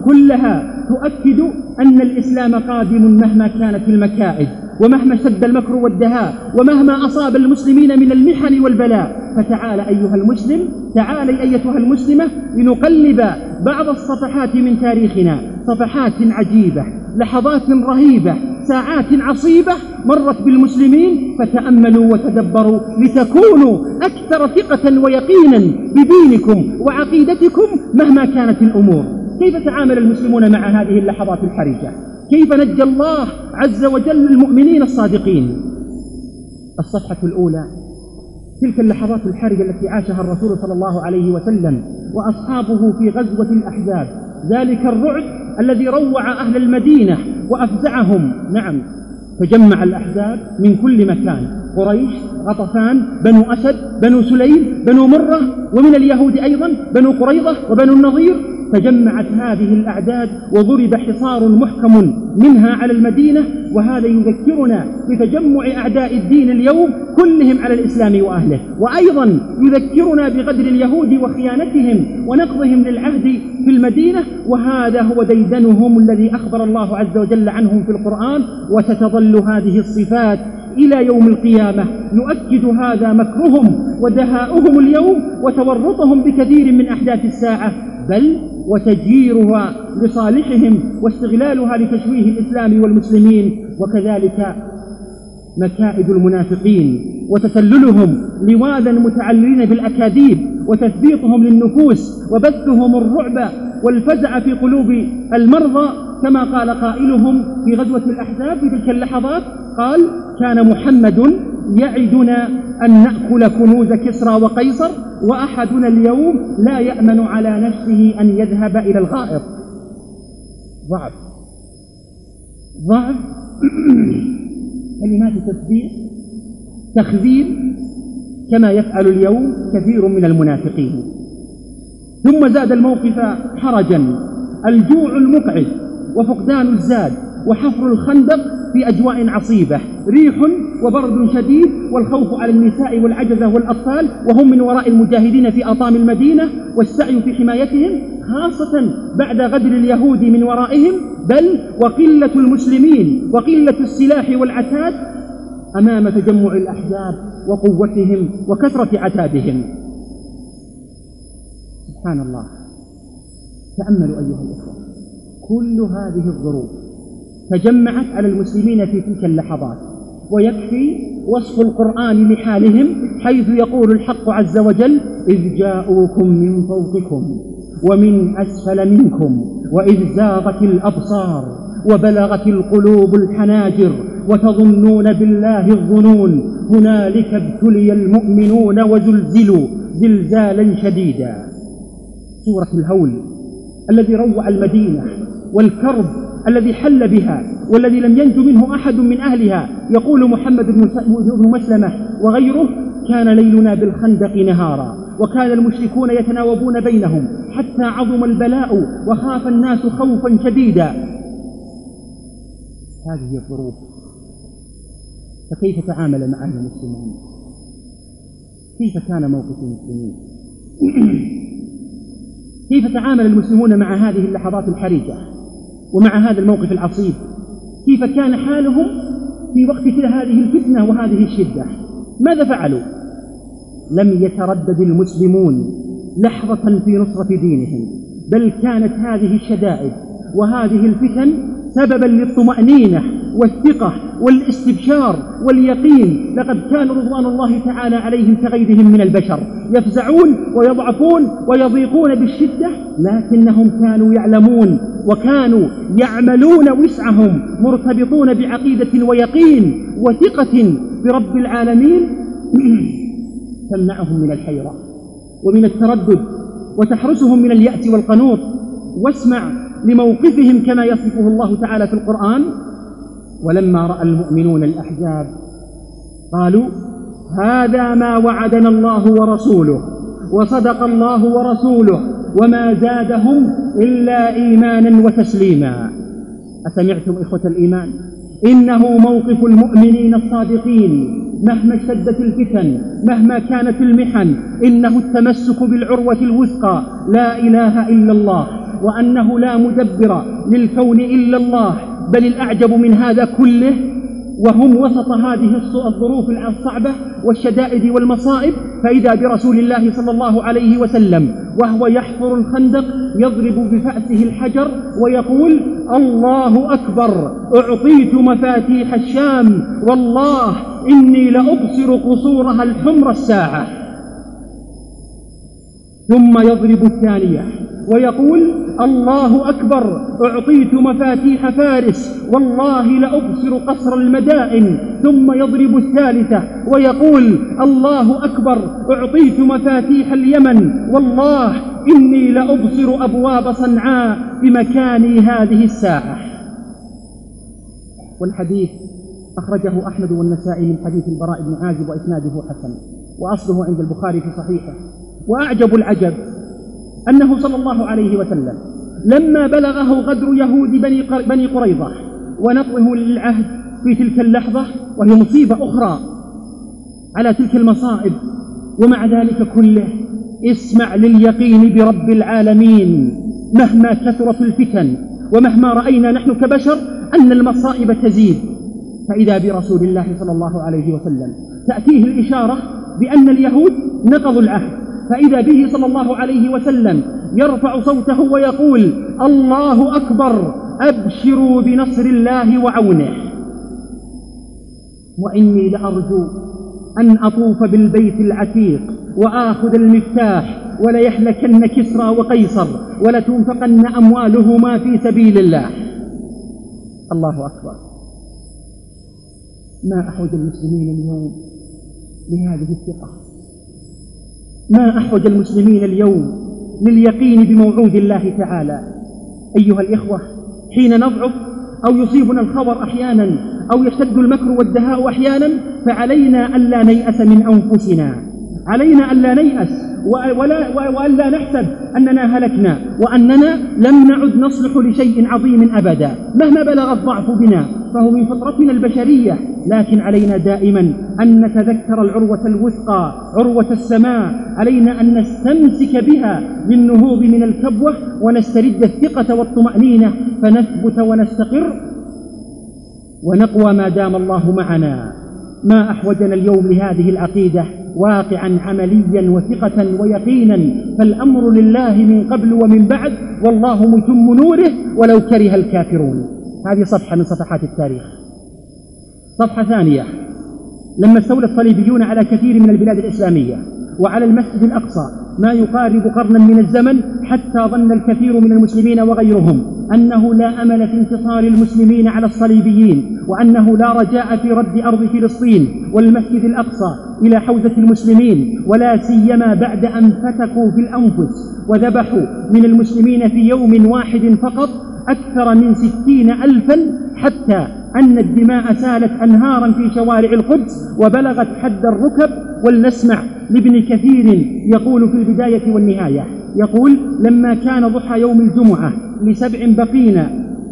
كلها تؤكد أن الإسلام قادم مهما كانت المكائد ومهما اشتد المكر والدهاء ومهما أصاب المسلمين من المحن والبلاء. فتعال أيها المسلم، تعالي أيتها المسلمة، لنقلب بعض الصفحات من تاريخنا، صفحات عجيبة، لحظات رهيبة، ساعات عصيبة مرت بالمسلمين. فتأملوا وتدبروا لتكونوا أكثر ثقة ويقينا بدينكم وعقيدتكم مهما كانت الأمور. كيف تعامل المسلمون مع هذه اللحظات الحرجة؟ كيف نجى الله عز وجل المؤمنين الصادقين؟ الصفحة الأولى تلك اللحظات الحرجة التي عاشها الرسول صلى الله عليه وسلم وأصحابه في غزوة الأحزاب، ذلك الرعب الذي روع أهل المدينة وأفزعهم. نعم، تجمع الأحزاب من كل مكان، قريش، غطفان، بنو أسد، بنو سليم، بنو مرة، ومن اليهود أيضا بنو قريظة وبنو النضير. تجمعت هذه الأعداد وضرب حصار محكم منها على المدينة. وهذا يذكرنا بتجمع أعداء الدين اليوم كلهم على الإسلام وأهله، وأيضا يذكرنا بغدر اليهود وخيانتهم ونقضهم للعهد في المدينة. وهذا هو ديدنهم الذي أخبر الله عز وجل عنهم في القرآن. وستظل هذه الصفات إلى يوم القيامة يؤكد هذا مكرهم ودهاؤهم اليوم وتورطهم بكثير من أحداث الساعة، بل وتجيرها لصالحهم واستغلالها لتشويه الإسلام والمسلمين. وكذلك مكائد المنافقين وتسللهم لواذا متعللين بالأكاذيب وتثبيطهم للنفوس وبثهم الرعب والفزع في قلوب المرضى، كما قال قائلهم في غزوة الأحزاب في تلك اللحظات، قال: كان محمد يعدنا أن نأكل كنوز كسرى وقيصر، وأحدنا اليوم لا يأمن على نفسه أن يذهب إلى الغائط. ضعف كلمات تثبيت، تخذيل، كما يفعل اليوم كثير من المنافقين. ثم زاد الموقف حرجا الجوع المقعد وفقدان الزاد وحفر الخندق في أجواء عصيبة، ريح وبرد شديد والخوف على النساء والعجزة والأطفال وهم من وراء المجاهدين في أطام المدينة والسعي في حمايتهم، خاصة بعد غدر اليهود من ورائهم، بل وقلة المسلمين وقلة السلاح والعتاد أمام تجمع الأحزاب وقوتهم وكثرة عتادهم. سبحان الله. تأملوا أيها الأخوة، كل هذه الظروف تجمعت على المسلمين في تلك اللحظات، ويكفي وصف القرآن لحالهم حيث يقول الحق عز وجل: إذ جاءوكم من فوقكم ومن أسفل منكم وإذ زاغت الأبصار وبلغت القلوب الحناجر وتظنون بالله الظنون هنالك ابتلي المؤمنون وزلزلوا زلزالا شديدا. سورة الهول الذي روع المدينة والكرب الذي حل بها والذي لم ينج منه أحد من أهلها. يقول محمد بن مسلمة وغيره: كان ليلنا بالخندق نهارا وكان المشركون يتناوبون بينهم حتى عظم البلاء وخاف الناس خوفا شديدا. هذه الظروف، فكيف تعامل معها المسلمون؟ كيف كان موقف المسلمين؟ كيف تعامل المسلمون مع هذه اللحظات الحرجة ومع هذا الموقف العصيب؟ كيف كان حالهم في وقت هذه الفتنة وهذه الشدة؟ ماذا فعلوا؟ لم يتردد المسلمون لحظة في نصرة دينهم، بل كانت هذه الشدائد وهذه الفتن سببا للطمأنينة والثقة والاستبشار واليقين. لقد كانوا رضوان الله تعالى عليهم كغيرهم من البشر، يفزعون ويضعفون ويضيقون بالشدة، لكنهم كانوا يعلمون وكانوا يعملون وسعهم مرتبطون بعقيدة ويقين وثقة برب العالمين تمنعهم من الحيرة ومن التردد وتحرسهم من اليأس والقنوط. واسمع لموقفهم كما يصفه الله تعالى في القرآن: ولما رأى المؤمنون الأحزاب قالوا هذا ما وعدنا الله ورسوله وصدق الله ورسوله وما زادهم إلا إيمانا وتسليما. أسمعتم إخوة الإيمان؟ إنه موقف المؤمنين الصادقين مهما اشتدت الفتن، مهما كانت المحن، إنه التمسك بالعروة الوثقى لا إله إلا الله، وأنه لا مدبر للكون إلا الله. بل الأعجب من هذا كله وهم وسط هذه الظروف الصعبة والشدائد والمصائب، فإذا برسول الله صلى الله عليه وسلم وهو يحفر الخندق يضرب بفأسه الحجر ويقول: الله أكبر، أعطيت مفاتيح الشام، والله إني لأبصر قصورها الحمر الساعة. ثم يضرب الثانية ويقول: الله أكبر، أعطيت مفاتيح فارس، والله لأبصر قصر المدائن. ثم يضرب الثالثة ويقول: الله أكبر، أعطيت مفاتيح اليمن، والله إني لأبصر أبواب صنعاء بمكاني هذه الساعة. والحديث أخرجه أحمد والنسائي من حديث البراء بن عازب وإسناده حسن، وأصله عند البخاري في صحيحه. وأعجب العجب أنه صلى الله عليه وسلم لما بلغه غدر يهود بني قريظة ونقضه للعهد في تلك اللحظة، وهي مصيبة أخرى على تلك المصائب، ومع ذلك كله اسمع لليقين برب العالمين مهما كثرت الفتن ومهما رأينا نحن كبشر أن المصائب تزيد، فإذا برسول الله صلى الله عليه وسلم تأتيه الإشارة بأن اليهود نقضوا العهد، فإذا به صلى الله عليه وسلم يرفع صوته ويقول: الله أكبر، أبشروا بنصر الله وعونه. وإني لأرجو أن أطوف بالبيت العتيق وآخذ المفتاح، وليحلكن كسرى وقيصر، ولتنفقن أموالهما في سبيل الله. الله أكبر. ما أحوج المسلمين اليوم لهذه الثقة، ما أحوج المسلمين اليوم لليقين بموعود الله تعالى. أيها الإخوة، حين نضعف أو يصيبنا الخبر أحيانا أو يشتد المكر والدهاء أحيانا، فعلينا ألا نيأس من أنفسنا، علينا ألا نيأس وألا نحسب أننا هلكنا وأننا لم نعد نصلح لشيء عظيم أبدا. مهما بلغ الضعف بنا فهو من فطرتنا البشرية، لكن علينا دائما أن نتذكر العروة الوثقى، عروة السماء، علينا أن نستمسك بها للنهوض من الكبوة ونسترد الثقة والطمأنينة، فنثبت ونستقر ونقوى ما دام الله معنا. ما أحوجنا اليوم لهذه العقيدة واقعا عمليا وثقة ويقينا، فالأمر لله من قبل ومن بعد، والله متم نوره ولو كره الكافرون. هذه صفحة من صفحات التاريخ. صفحة ثانية: لما استولى الصليبيون على كثير من البلاد الإسلامية وعلى المسجد الأقصى ما يقارب قرنا من الزمن، حتى ظن الكثير من المسلمين وغيرهم أنه لا أمل في انتصار المسلمين على الصليبيين، وأنه لا رجاء في رد أرض فلسطين والمسجد الأقصى إلى حوزة المسلمين، ولا سيما بعد أن فتكوا في الأنفس وذبحوا من المسلمين في يوم واحد فقط أكثر من 60,000، حتى أن الدماء سالت أنهارا في شوارع القدس وبلغت حد الركب. ولنسمع لابن كثير يقول في البداية والنهاية، يقول: لما كان ضحى يوم الجمعة ل7 بقين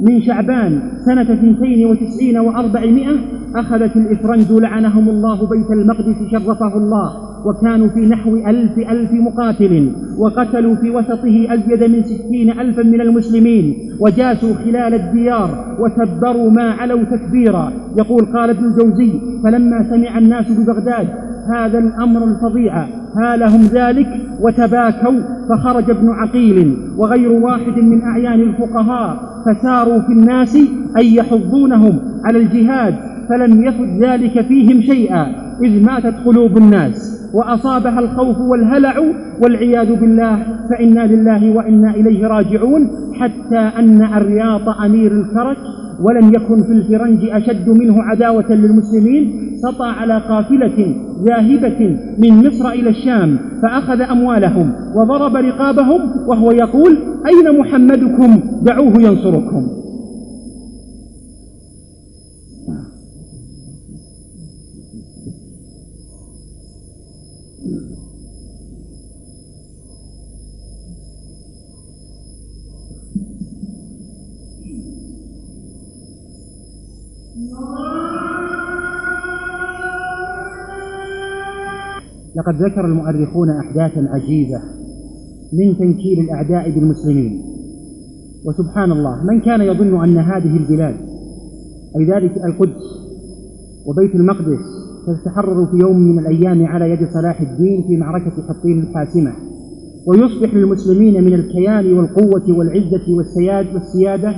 من شعبان سنة 92 و400، أخذت الإفرنج لعنهم الله بيت المقدس شرفه الله، وكانوا في نحو 1000 مقاتل، وقتلوا في وسطه أزيد من 60,000 من المسلمين، وجاسوا خلال الديار وتبروا ما علوا تكبيرا. يقول: قال ابن الجوزي: فلما سمع الناس ببغداد هذا الأمر الفظيع هالهم ذلك وتباكوا، فخرج ابن عقيل وغير واحد من أعيان الفقهاء فساروا في الناس أن يحضونهم على الجهاد، فلم يفد ذلك فيهم شيئا، إذ ماتت قلوب الناس وأصابها الخوف والهلع والعياذ بالله، فإنا لله وإنا إليه راجعون. حتى أن أرياط أمير الكرك، ولم يكن في الفرنج أشد منه عداوة للمسلمين، سطع على قافلة ذاهبة من مصر إلى الشام فأخذ أموالهم وضرب رقابهم وهو يقول: أين محمدكم؟ دعوه ينصركم. لقد ذكر المؤرخون أحداثا عجيبة من تنكيل الأعداء بالمسلمين، وسبحان الله، من كان يظن أن هذه البلاد، أي ذلك القدس وبيت المقدس، تتحرر في يوم من الأيام على يد صلاح الدين في معركة حطين الحاسمة، ويصبح للمسلمين من الكيان والقوة والعزة والسيادة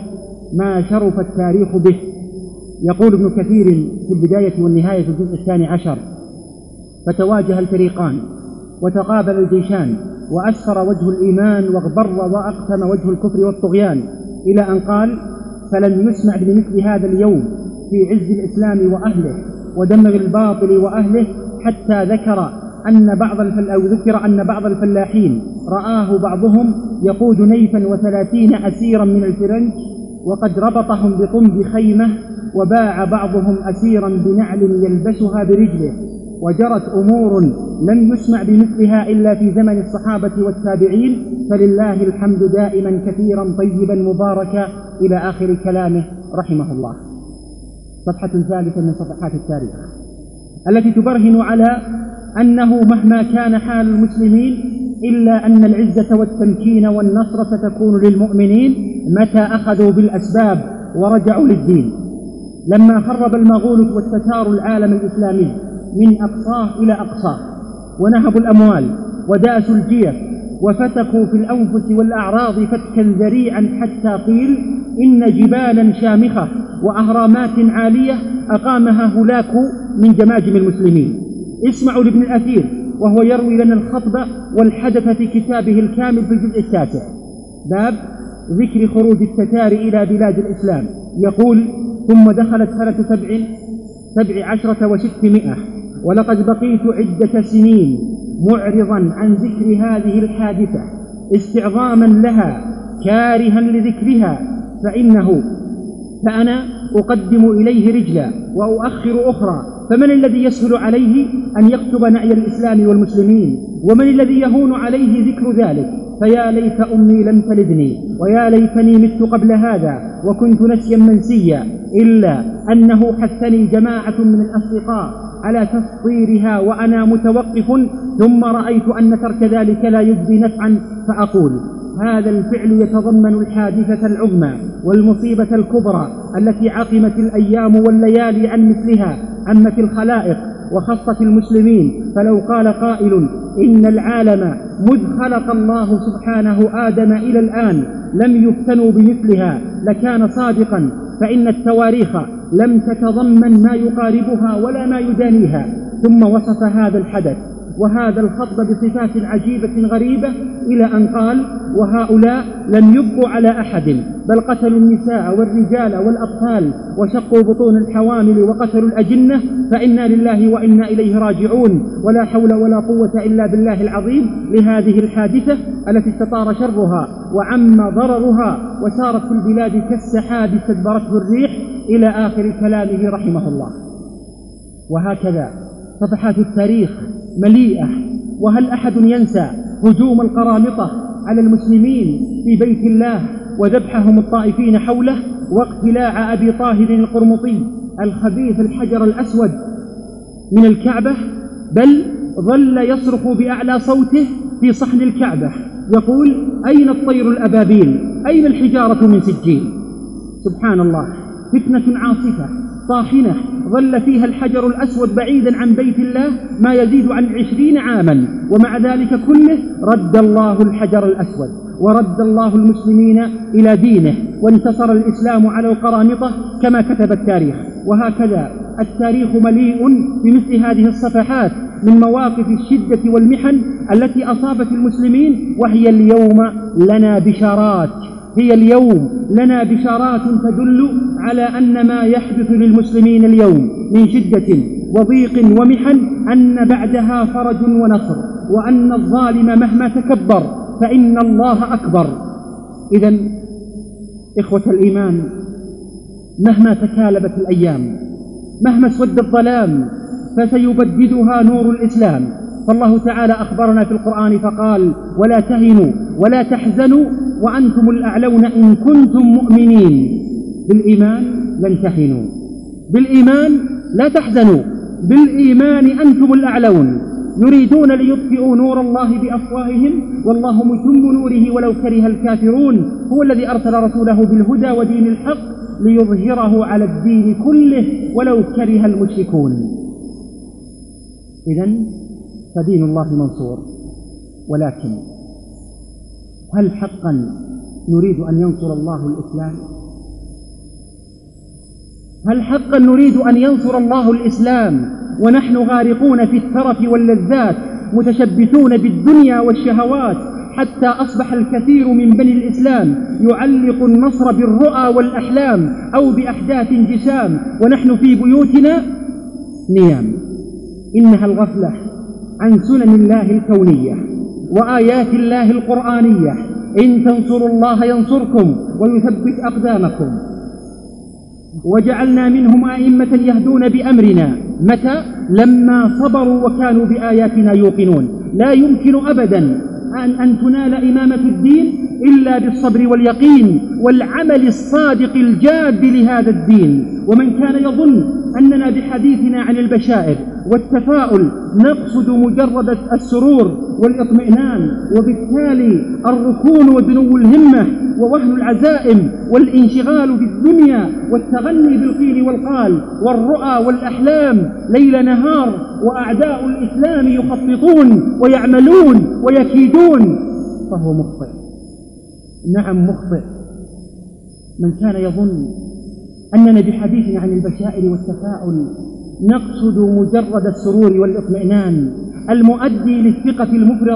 ما شرف التاريخ به. يقول ابن كثير في البداية والنهاية في الجزء 12: فتواجه الفريقان وتقابل الجيشان، وأسفر وجه الإيمان واغبر وأقسم وجه الكفر والطغيان، إلى أن قال: فلم يسمع بمثل هذا اليوم في عز الإسلام وأهله ودمر الباطل وأهله، حتى ذكر أن بعض الفلاحين رآه بعضهم يقود نيفا و30 أسيرا من الفرنج، وقد ربطهم بطنب خيمة، وباع بعضهم أسيرا بنعل يلبسها برجله، وجرت أمور لم يسمع بمثلها إلا في زمن الصحابة والتابعين، فلله الحمد دائما كثيرا طيبا مباركا، إلى آخر كلامه رحمه الله. صفحة ثالثة من صفحات التاريخ التي تبرهن على أنه مهما كان حال المسلمين إلا أن العزة والتمكين والنصر ستكون للمؤمنين متى أخذوا بالأسباب ورجعوا للدين. لما خرب المغول واستثاروا العالم الإسلامي من أقصاه إلى أقصاه، ونهبوا الأموال وداسوا الجيف وفتكوا في الأنفس والأعراض فتكا ذريعا، حتى قيل إن جبالا شامخة وأهرامات عالية أقامها هلاك من جماجم المسلمين. اسمعوا لابن الأثير وهو يروي لنا الخطب والحدث في كتابه الكامل في الجزء 9 باب ذكر خروج التتار إلى بلاد الإسلام، يقول: ثم دخلت سنة 17 و600، ولقد بقيت عدة سنين معرضا عن ذكر هذه الحادثة استعظاما لها كارها لذكرها، فأنا أقدم إليه رجلا وأؤخر أخرى، فمن الذي يسهل عليه أن يكتب نعي الإسلام والمسلمين؟ ومن الذي يهون عليه ذكر ذلك؟ فيا ليت أمي لم تلدني، ويا ليتني مت قبل هذا وكنت نسيا منسيا، إلا أنه حثني جماعة من الأصدقاء على تسطيرها وأنا متوقف، ثم رأيت أن ترك ذلك لا يجدي نفعا، فأقول: هذا الفعل يتضمن الحادثة العظمى والمصيبة الكبرى التي عقمت الأيام والليالي عن مثلها، عمت الخلائق وخصت المسلمين. فلو قال قائل إن العالم مذ خلق الله سبحانه آدم إلى الآن لم يفتنوا بمثلها لكان صادقا، فإن التواريخ لم تتضمن ما يقاربها ولا ما يدانيها. ثم وصف هذا الحدث وهذا الخطب بصفات عجيبة غريبة، إلى أن قال: وهؤلاء لم يبقوا على أحد، بل قتلوا النساء والرجال والأطفال، وشقوا بطون الحوامل وقتلوا الأجنة، فإنا لله وإنا إليه راجعون، ولا حول ولا قوة إلا بالله العظيم لهذه الحادثة التي استطار شرها وعم ضررها وسارت في البلاد كالسحاب استدبرته الريح، إلى آخر كلامه رحمه الله. وهكذا صفحات التاريخ مليئة. وهل أحد ينسى هجوم القرامطة على المسلمين في بيت الله وذبحهم الطائفين حوله، واقتلاع أبي طاهر القرمطي الخبيث الحجر الأسود من الكعبة، بل ظل يصرخ بأعلى صوته في صحن الكعبة يقول: أين الطير الأبابيل؟ أين الحجارة من سجين؟ سبحان الله، فتنة عاصفة طاحنة ظل فيها الحجر الأسود بعيدا عن بيت الله ما يزيد عن 20 عاما، ومع ذلك كله رد الله الحجر الأسود ورد الله المسلمين إلى دينه، وانتصر الإسلام على القرامطة كما كتب التاريخ. وهكذا التاريخ مليء بمثل هذه الصفحات من مواقف الشدة والمحن التي أصابت المسلمين، وهي اليوم لنا بشارات، هي اليوم لنا بشارات تدل على أن ما يحدث للمسلمين اليوم من شدة وضيق ومحن أن بعدها فرج ونصر، وأن الظالم مهما تكبر فإن الله أكبر. إذن إخوة الإيمان، مهما تكالبت الأيام، مهما اسود الظلام، فسيبددها نور الإسلام. فالله تعالى أخبرنا في القرآن فقال: ولا تهنوا ولا تحزنوا وأنتم الأعلون إن كنتم مؤمنين. بالإيمان لن تهنوا، بالإيمان لا تحزنوا، بالإيمان أنتم الأعلون. يريدون ليطفئوا نور الله بأفواههم والله متم نوره ولو كره الكافرون. هو الذي أرسل رسوله بالهدى ودين الحق ليظهره على الدين كله ولو كره المشركون. إذن فدين الله منصور، ولكن هل حقا نريد أن ينصر الله الإسلام؟ هل حقا نريد أن ينصر الله الإسلام ونحن غارقون في الترف واللذات متشبثون بالدنيا والشهوات، حتى أصبح الكثير من بني الإسلام يعلق النصر بالرؤى والأحلام أو بأحداث جسام، ونحن في بيوتنا نيام؟ إنها الغفلة عن سنن الله الكونية وآيات الله القرآنية. إن تنصروا الله ينصركم ويثبت أقدامكم. وجعلنا منهم أئمة يهدون بأمرنا. متى؟ لما صبروا وكانوا بآياتنا يوقنون. لا يمكن أبدا أن تنال إمامة الدين إلا بالصبر واليقين والعمل الصادق الجاد لهذا الدين. ومن كان يظن أننا بحديثنا عن البشائر والتفاؤل نقصد مجرد السرور والإطمئنان، وبالتالي الركون ودنو الهمة ووهن العزائم والانشغال بالدنيا والتغني بالقيل والقال والرؤى والأحلام ليل نهار، وأعداء الإسلام يخططون ويعملون ويكيدون، فهو مخطئ. نعم مخطئ من كان يظن أننا بحديثنا عن البشائر والتفاؤل نقصد مجرد السرور والإطمئنان المؤدي للثقة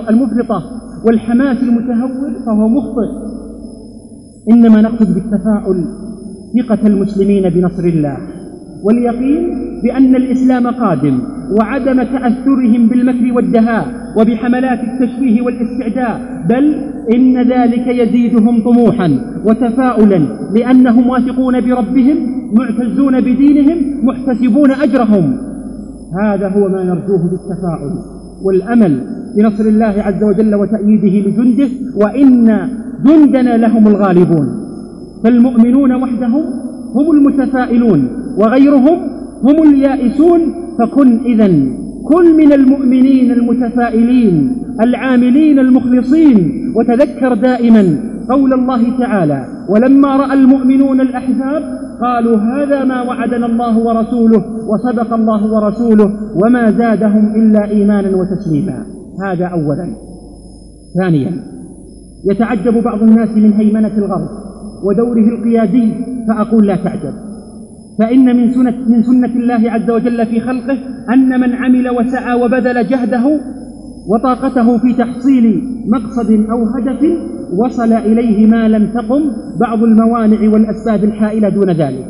المفرطة والحماس المتهور، فهو مخطئ. إنما نقصد بالتفاؤل ثقة المسلمين بنصر الله واليقين بأن الإسلام قادم، وعدم تأثرهم بالمكر والدهاء وبحملات التشويه والاستعداء، بل إن ذلك يزيدهم طموحا وتفاؤلا لأنهم واثقون بربهم معتزون بدينهم محتسبون أجرهم. هذا هو ما نرجوه بالتفاؤل والأمل بنصر الله عز وجل وتأييده لجنده، وإن جندنا لهم الغالبون. فالمؤمنون وحدهم هم المتفائلون وغيرهم هم اليائسون. فكن إذن كن من المؤمنين المتفائلين العاملين المخلصين، وتذكر دائما قول الله تعالى: ولما رأى المؤمنون الأحزاب قالوا هذا ما وعدنا الله ورسوله وصدق الله ورسوله وما زادهم إلا إيمانا وتسليما. هذا أولا. ثانيا، يتعجب بعض الناس من هيمنة الغرب ودوره القيادي، فأقول لا تعجب، فإن من سنة الله عز وجل في خلقه أن من عمل وسعى وبذل جهده وطاقته في تحصيل مقصد أو هدف وصل إليه ما لم تقم بعض الموانع والأسباب الحائلة دون ذلك.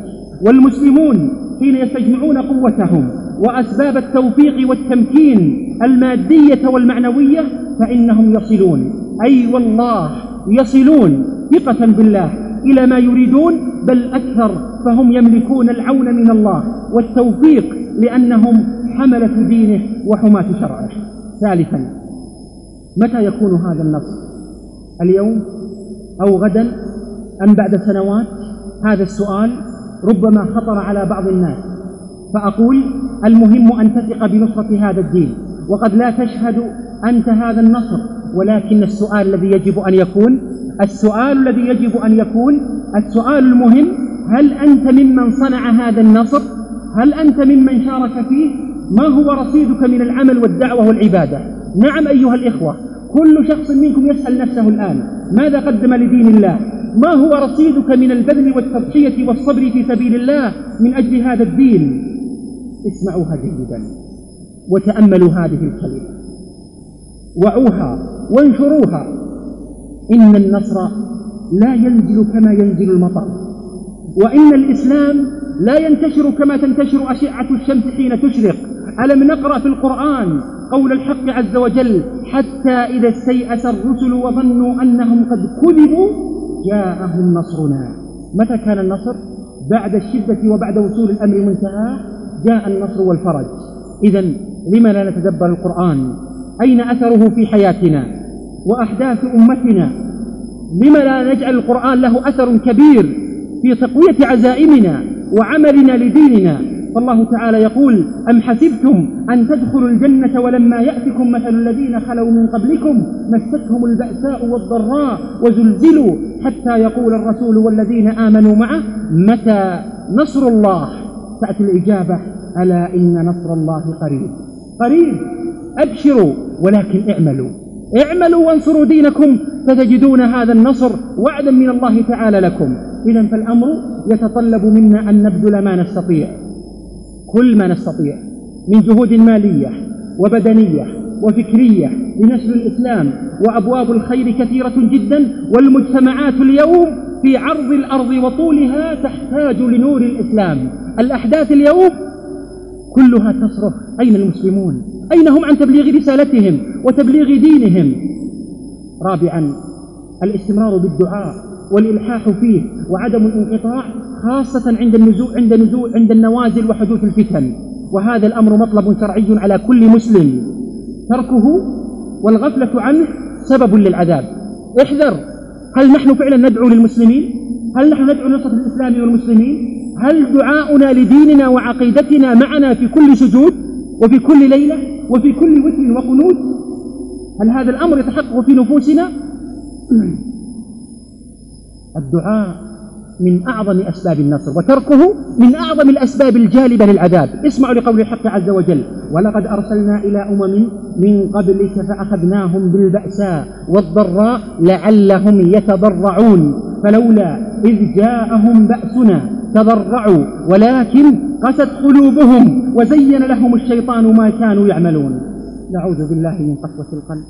والمسلمون حين يستجمعون قوتهم وأسباب التوفيق والتمكين المادية والمعنوية فإنهم يصلون، أي والله يصلون ثقة بالله إلى ما يريدون، بل أكثر، فهم يملكون العون من الله والتوفيق لأنهم حملة دينه وحماة شرعه. ثالثا، متى يكون هذا النصر؟ اليوم أو غدا أم بعد سنوات؟ هذا السؤال ربما خطر على بعض الناس، فأقول المهم أن تثق بنصرة هذا الدين، وقد لا تشهد أنت هذا النصر، ولكن السؤال الذي يجب أن يكون السؤال المهم: هل أنت ممن صنع هذا النصر؟ هل أنت ممن شارك فيه؟ ما هو رصيدك من العمل والدعوة والعبادة؟ نعم أيها الإخوة، كل شخص منكم يسأل نفسه الآن ماذا قدم لدين الله؟ ما هو رصيدك من البذل والتضحية والصبر في سبيل الله من أجل هذا الدين؟ اسمعوها جيدا وتأملوا هذه الكلمة، وعوها وانشروها. إن النصر لا ينزل كما ينزل المطر، وإن الإسلام لا ينتشر كما تنتشر أشعة الشمس حين تشرق. ألم نقرأ في القرآن قول الحق عز وجل: حتى إذا استيأس الرسل وظنوا أنهم قد كذبوا جاءهم نصرنا. متى كان النصر؟ بعد الشدة وبعد وصول الأمر منتهى جاء النصر والفرج. إذن لما لا نتدبر القرآن؟ أين أثره في حياتنا وأحداث أمتنا؟ لما لا نجعل القرآن له أثر كبير في تقوية عزائمنا وعملنا لديننا؟ فالله تعالى يقول: أم حسبتم أن تدخلوا الجنة ولما يأتكم مثل الذين خلوا من قبلكم مستهم البأساء والضراء وزلزلوا حتى يقول الرسول والذين آمنوا معه متى نصر الله؟ تأتي الإجابة: ألا إن نصر الله قريب. قريب، أبشروا، ولكن اعملوا وانصروا دينكم فتجدون هذا النصر وعدا من الله تعالى لكم. إذن فالأمر يتطلب منا أن نبذل ما نستطيع، كل ما نستطيع من جهود مالية وبدنية وفكرية لنشر الإسلام، وأبواب الخير كثيرة جدا، والمجتمعات اليوم في عرض الأرض وطولها تحتاج لنور الإسلام. الأحداث اليوم كلها تصرخ: أين المسلمون؟ أين هم عن تبليغ رسالتهم وتبليغ دينهم؟ رابعا، الاستمرار بالدعاء والإلحاح فيه وعدم الانقطاع، خاصة عند النوازل وحدوث الفتن. وهذا الأمر مطلب شرعي على كل مسلم، تركه والغفلة عنه سبب للعذاب. احذر، هل نحن فعلا ندعو للمسلمين؟ هل نحن ندعو لنصرة الإسلام والمسلمين؟ هل دعاؤنا لديننا وعقيدتنا معنا في كل سجود وفي كل ليلة وفي كل وتر وقنوت؟ هل هذا الأمر يتحقق في نفوسنا؟ الدعاء من أعظم أسباب النصر، وتركه من أعظم الأسباب الجالبة للعذاب. اسمعوا لقول الحق عز وجل: ولقد أرسلنا إلى أمم من قبلك فأخذناهم بالبأساء والضراء لعلهم يتضرعون فلولا إذ جاءهم بأسنا تضرعوا ولكن قست قلوبهم وزين لهم الشيطان ما كانوا يعملون. نعوذ بالله من قسوة القلب.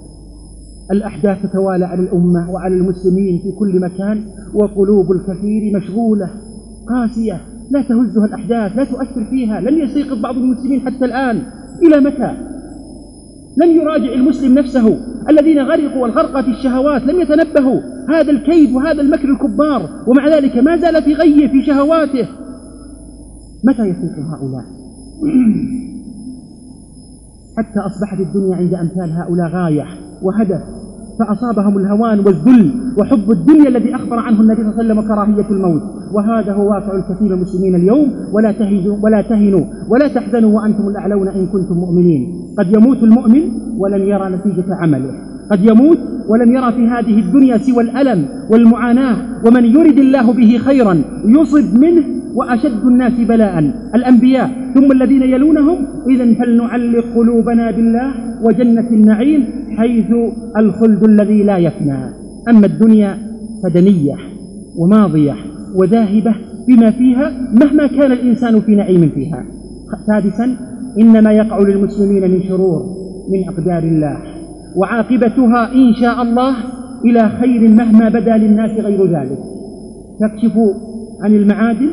الأحداث تتوالى على الأمة وعلى المسلمين في كل مكان، وقلوب الكثير مشغولة قاسية لا تهزها الأحداث، لا تؤثر فيها. لم يستيقظ بعض المسلمين حتى الآن. إلى متى؟ لم يراجع المسلم نفسه. الذين غرقوا والغرقى في الشهوات لم يتنبهوا هذا الكيد وهذا المكر الكبار، ومع ذلك ما زال في غي في شهواته. متى يفيق هؤلاء؟ حتى أصبحت الدنيا عند أمثال هؤلاء غاية وهدف، فأصابهم الهوان والذل وحب الدنيا الذي أخبر عنه النبي صلى الله عليه وسلم وكراهية الموت. وهذا هو واقع الكثير من المسلمين اليوم. ولا تهنوا ولا تحزنوا وأنتم الأعلون إن كنتم مؤمنين. قد يموت المؤمن ولن يرى نتيجة عمله، قد يموت ولم يرى في هذه الدنيا سوى الألم والمعاناة. ومن يرد الله به خيرا يصب منه، وأشد الناس بلاء الأنبياء ثم الذين يلونهم. إذن فلنعلق قلوبنا بالله وجنة النعيم حيث الخلد الذي لا يفنى. أما الدنيا فدنية وماضية وذاهبة بما فيها مهما كان الإنسان في نعيم فيها. سادسا، إنما يقع للمسلمين من شرور من أقدار الله، وعاقبتها إن شاء الله إلى خير مهما بدا للناس غير ذلك. تكشف عن المعادن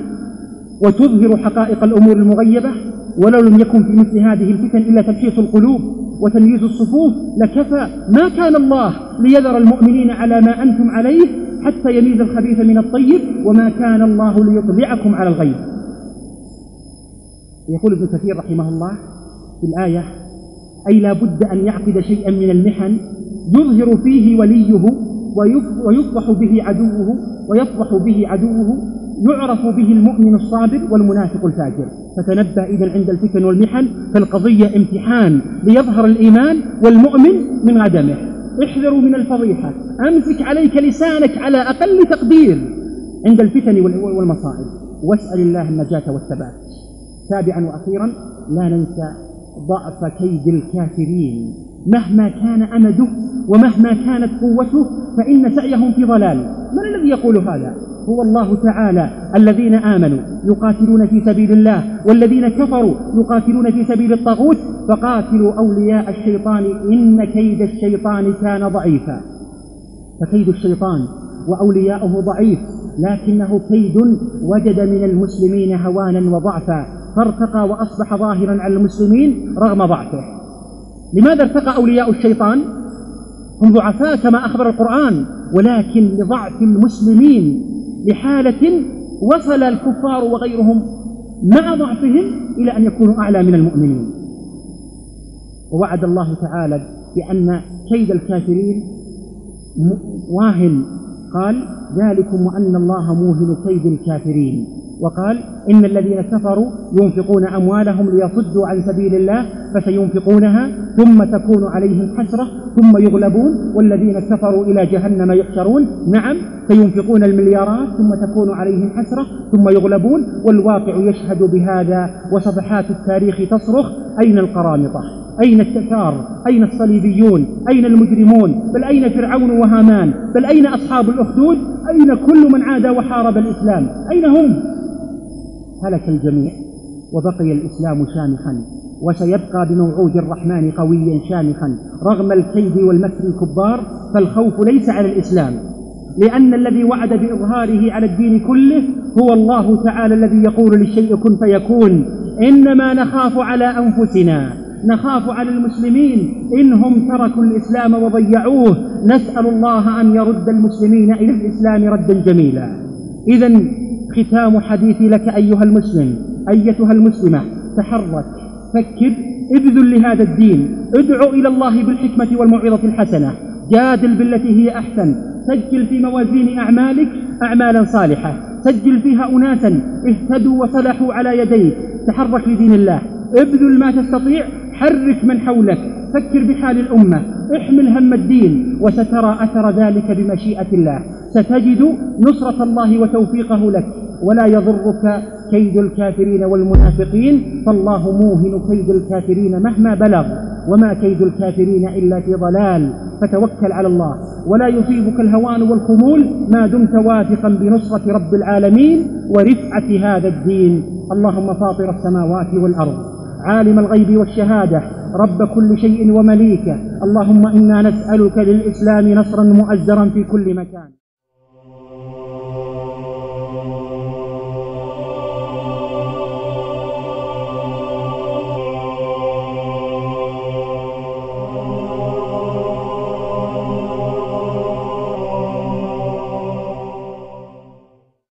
وتظهر حقائق الأمور المغيبة. ولو لم يكن في مثل هذه الفتن إلا تمحيص القلوب وتمييز الصفوف لكفى. ما كان الله ليذر المؤمنين على ما أنتم عليه حتى يميز الخبيث من الطيب، وما كان الله ليطلعكم على الغيب. يقول ابن كثير رحمه الله في الآية: أي لا بد أن يعقد شيئا من المحن يظهر فيه وليه ويفضح به عدوه يعرف به المؤمن الصابر والمنافق الفاجر. فتنبه إذن عند الفتن والمحن، فالقضية امتحان ليظهر الإيمان والمؤمن من عدمه. احذروا من الفضيحة، أمسك عليك لسانك على أقل تقدير عند الفتن والمصائب، واسأل الله النجاة والثبات. سابعا وأخيرا لا ننسى ضعف كيد الكافرين، مهما كان أمده ومهما كانت قوته فإن سعيهم في ضلال. من الذي يقول هذا؟ هو الله تعالى: الذين آمنوا يقاتلون في سبيل الله والذين كفروا يقاتلون في سبيل الطاغوت فقاتلوا أولياء الشيطان إن كيد الشيطان كان ضعيفا. فكيد الشيطان وأولياؤه ضعيف، لكنه كيد وجد من المسلمين هوانا وضعفا فارتقى وأصبح ظاهرا على المسلمين رغم ضعفه. لماذا ارتقى أولياء الشيطان؟ هم ضعفاء كما أخبر القرآن، ولكن لضعف المسلمين لحالة وصل الكفار وغيرهم مع ضعفهم إلى أن يكونوا أعلى من المؤمنين. ووعد الله تعالى بأن كيد الكافرين واهن، قال: ذلكم وأن الله موهن كيد الكافرين. وقال: إن الذين كفروا ينفقون أموالهم ليصدوا عن سبيل الله فسينفقونها ثم تكون عليهم حسرة ثم يغلبون والذين كفروا إلى جهنم يحشرون. نعم، سينفقون المليارات ثم تكون عليهم حسرة ثم يغلبون، والواقع يشهد بهذا وصفحات التاريخ تصرخ: أين القرامطة؟ أين التتار؟ أين الصليبيون؟ أين المجرمون؟ بل أين فرعون وهامان؟ بل أين أصحاب الأخدود؟ أين كل من عادى وحارب الإسلام؟ أين هم؟ هلك الجميع وبقي الإسلام شامخا، وسيبقى بموعود الرحمن قويا شامخا رغم الكيد والمكر الكبار. فالخوف ليس على الإسلام، لأن الذي وعد بإظهاره على الدين كله هو الله تعالى الذي يقول للشيء كن فيكون. إنما نخاف على أنفسنا، نخاف على المسلمين إنهم تركوا الإسلام وضيعوه. نسأل الله أن يرد المسلمين إلى الإسلام ردا جميلا. إذن ختام حديثي لك أيها المسلم، أيتها المسلمة: تحرك، فكر، ابذل لهذا الدين، ادعو إلى الله بالحكمة والموعظة الحسنة، جادل بالتي هي أحسن، سجل في موازين أعمالك أعمالا صالحة، سجل فيها أناسا اهتدوا وصلحوا على يديك. تحرك لدين الله، ابذل ما تستطيع، حرك من حولك، فكر بحال الأمة، احمل هم الدين، وسترى أثر ذلك بمشيئة الله. ستجد نصرة الله وتوفيقه لك، ولا يضرك كيد الكافرين والمنافقين، فالله موهن كيد الكافرين مهما بلغ، وما كيد الكافرين إلا في ضلال. فتوكل على الله، ولا يصيبك الهوان والخمول ما دمت واثقا بنصرة رب العالمين ورفعة هذا الدين. اللهم فاطر السماوات والأرض، عالم الغيب والشهادة، رب كل شيء ومليكه، اللهم إنا نسألك للإسلام نصرا مؤزرا في كل مكان.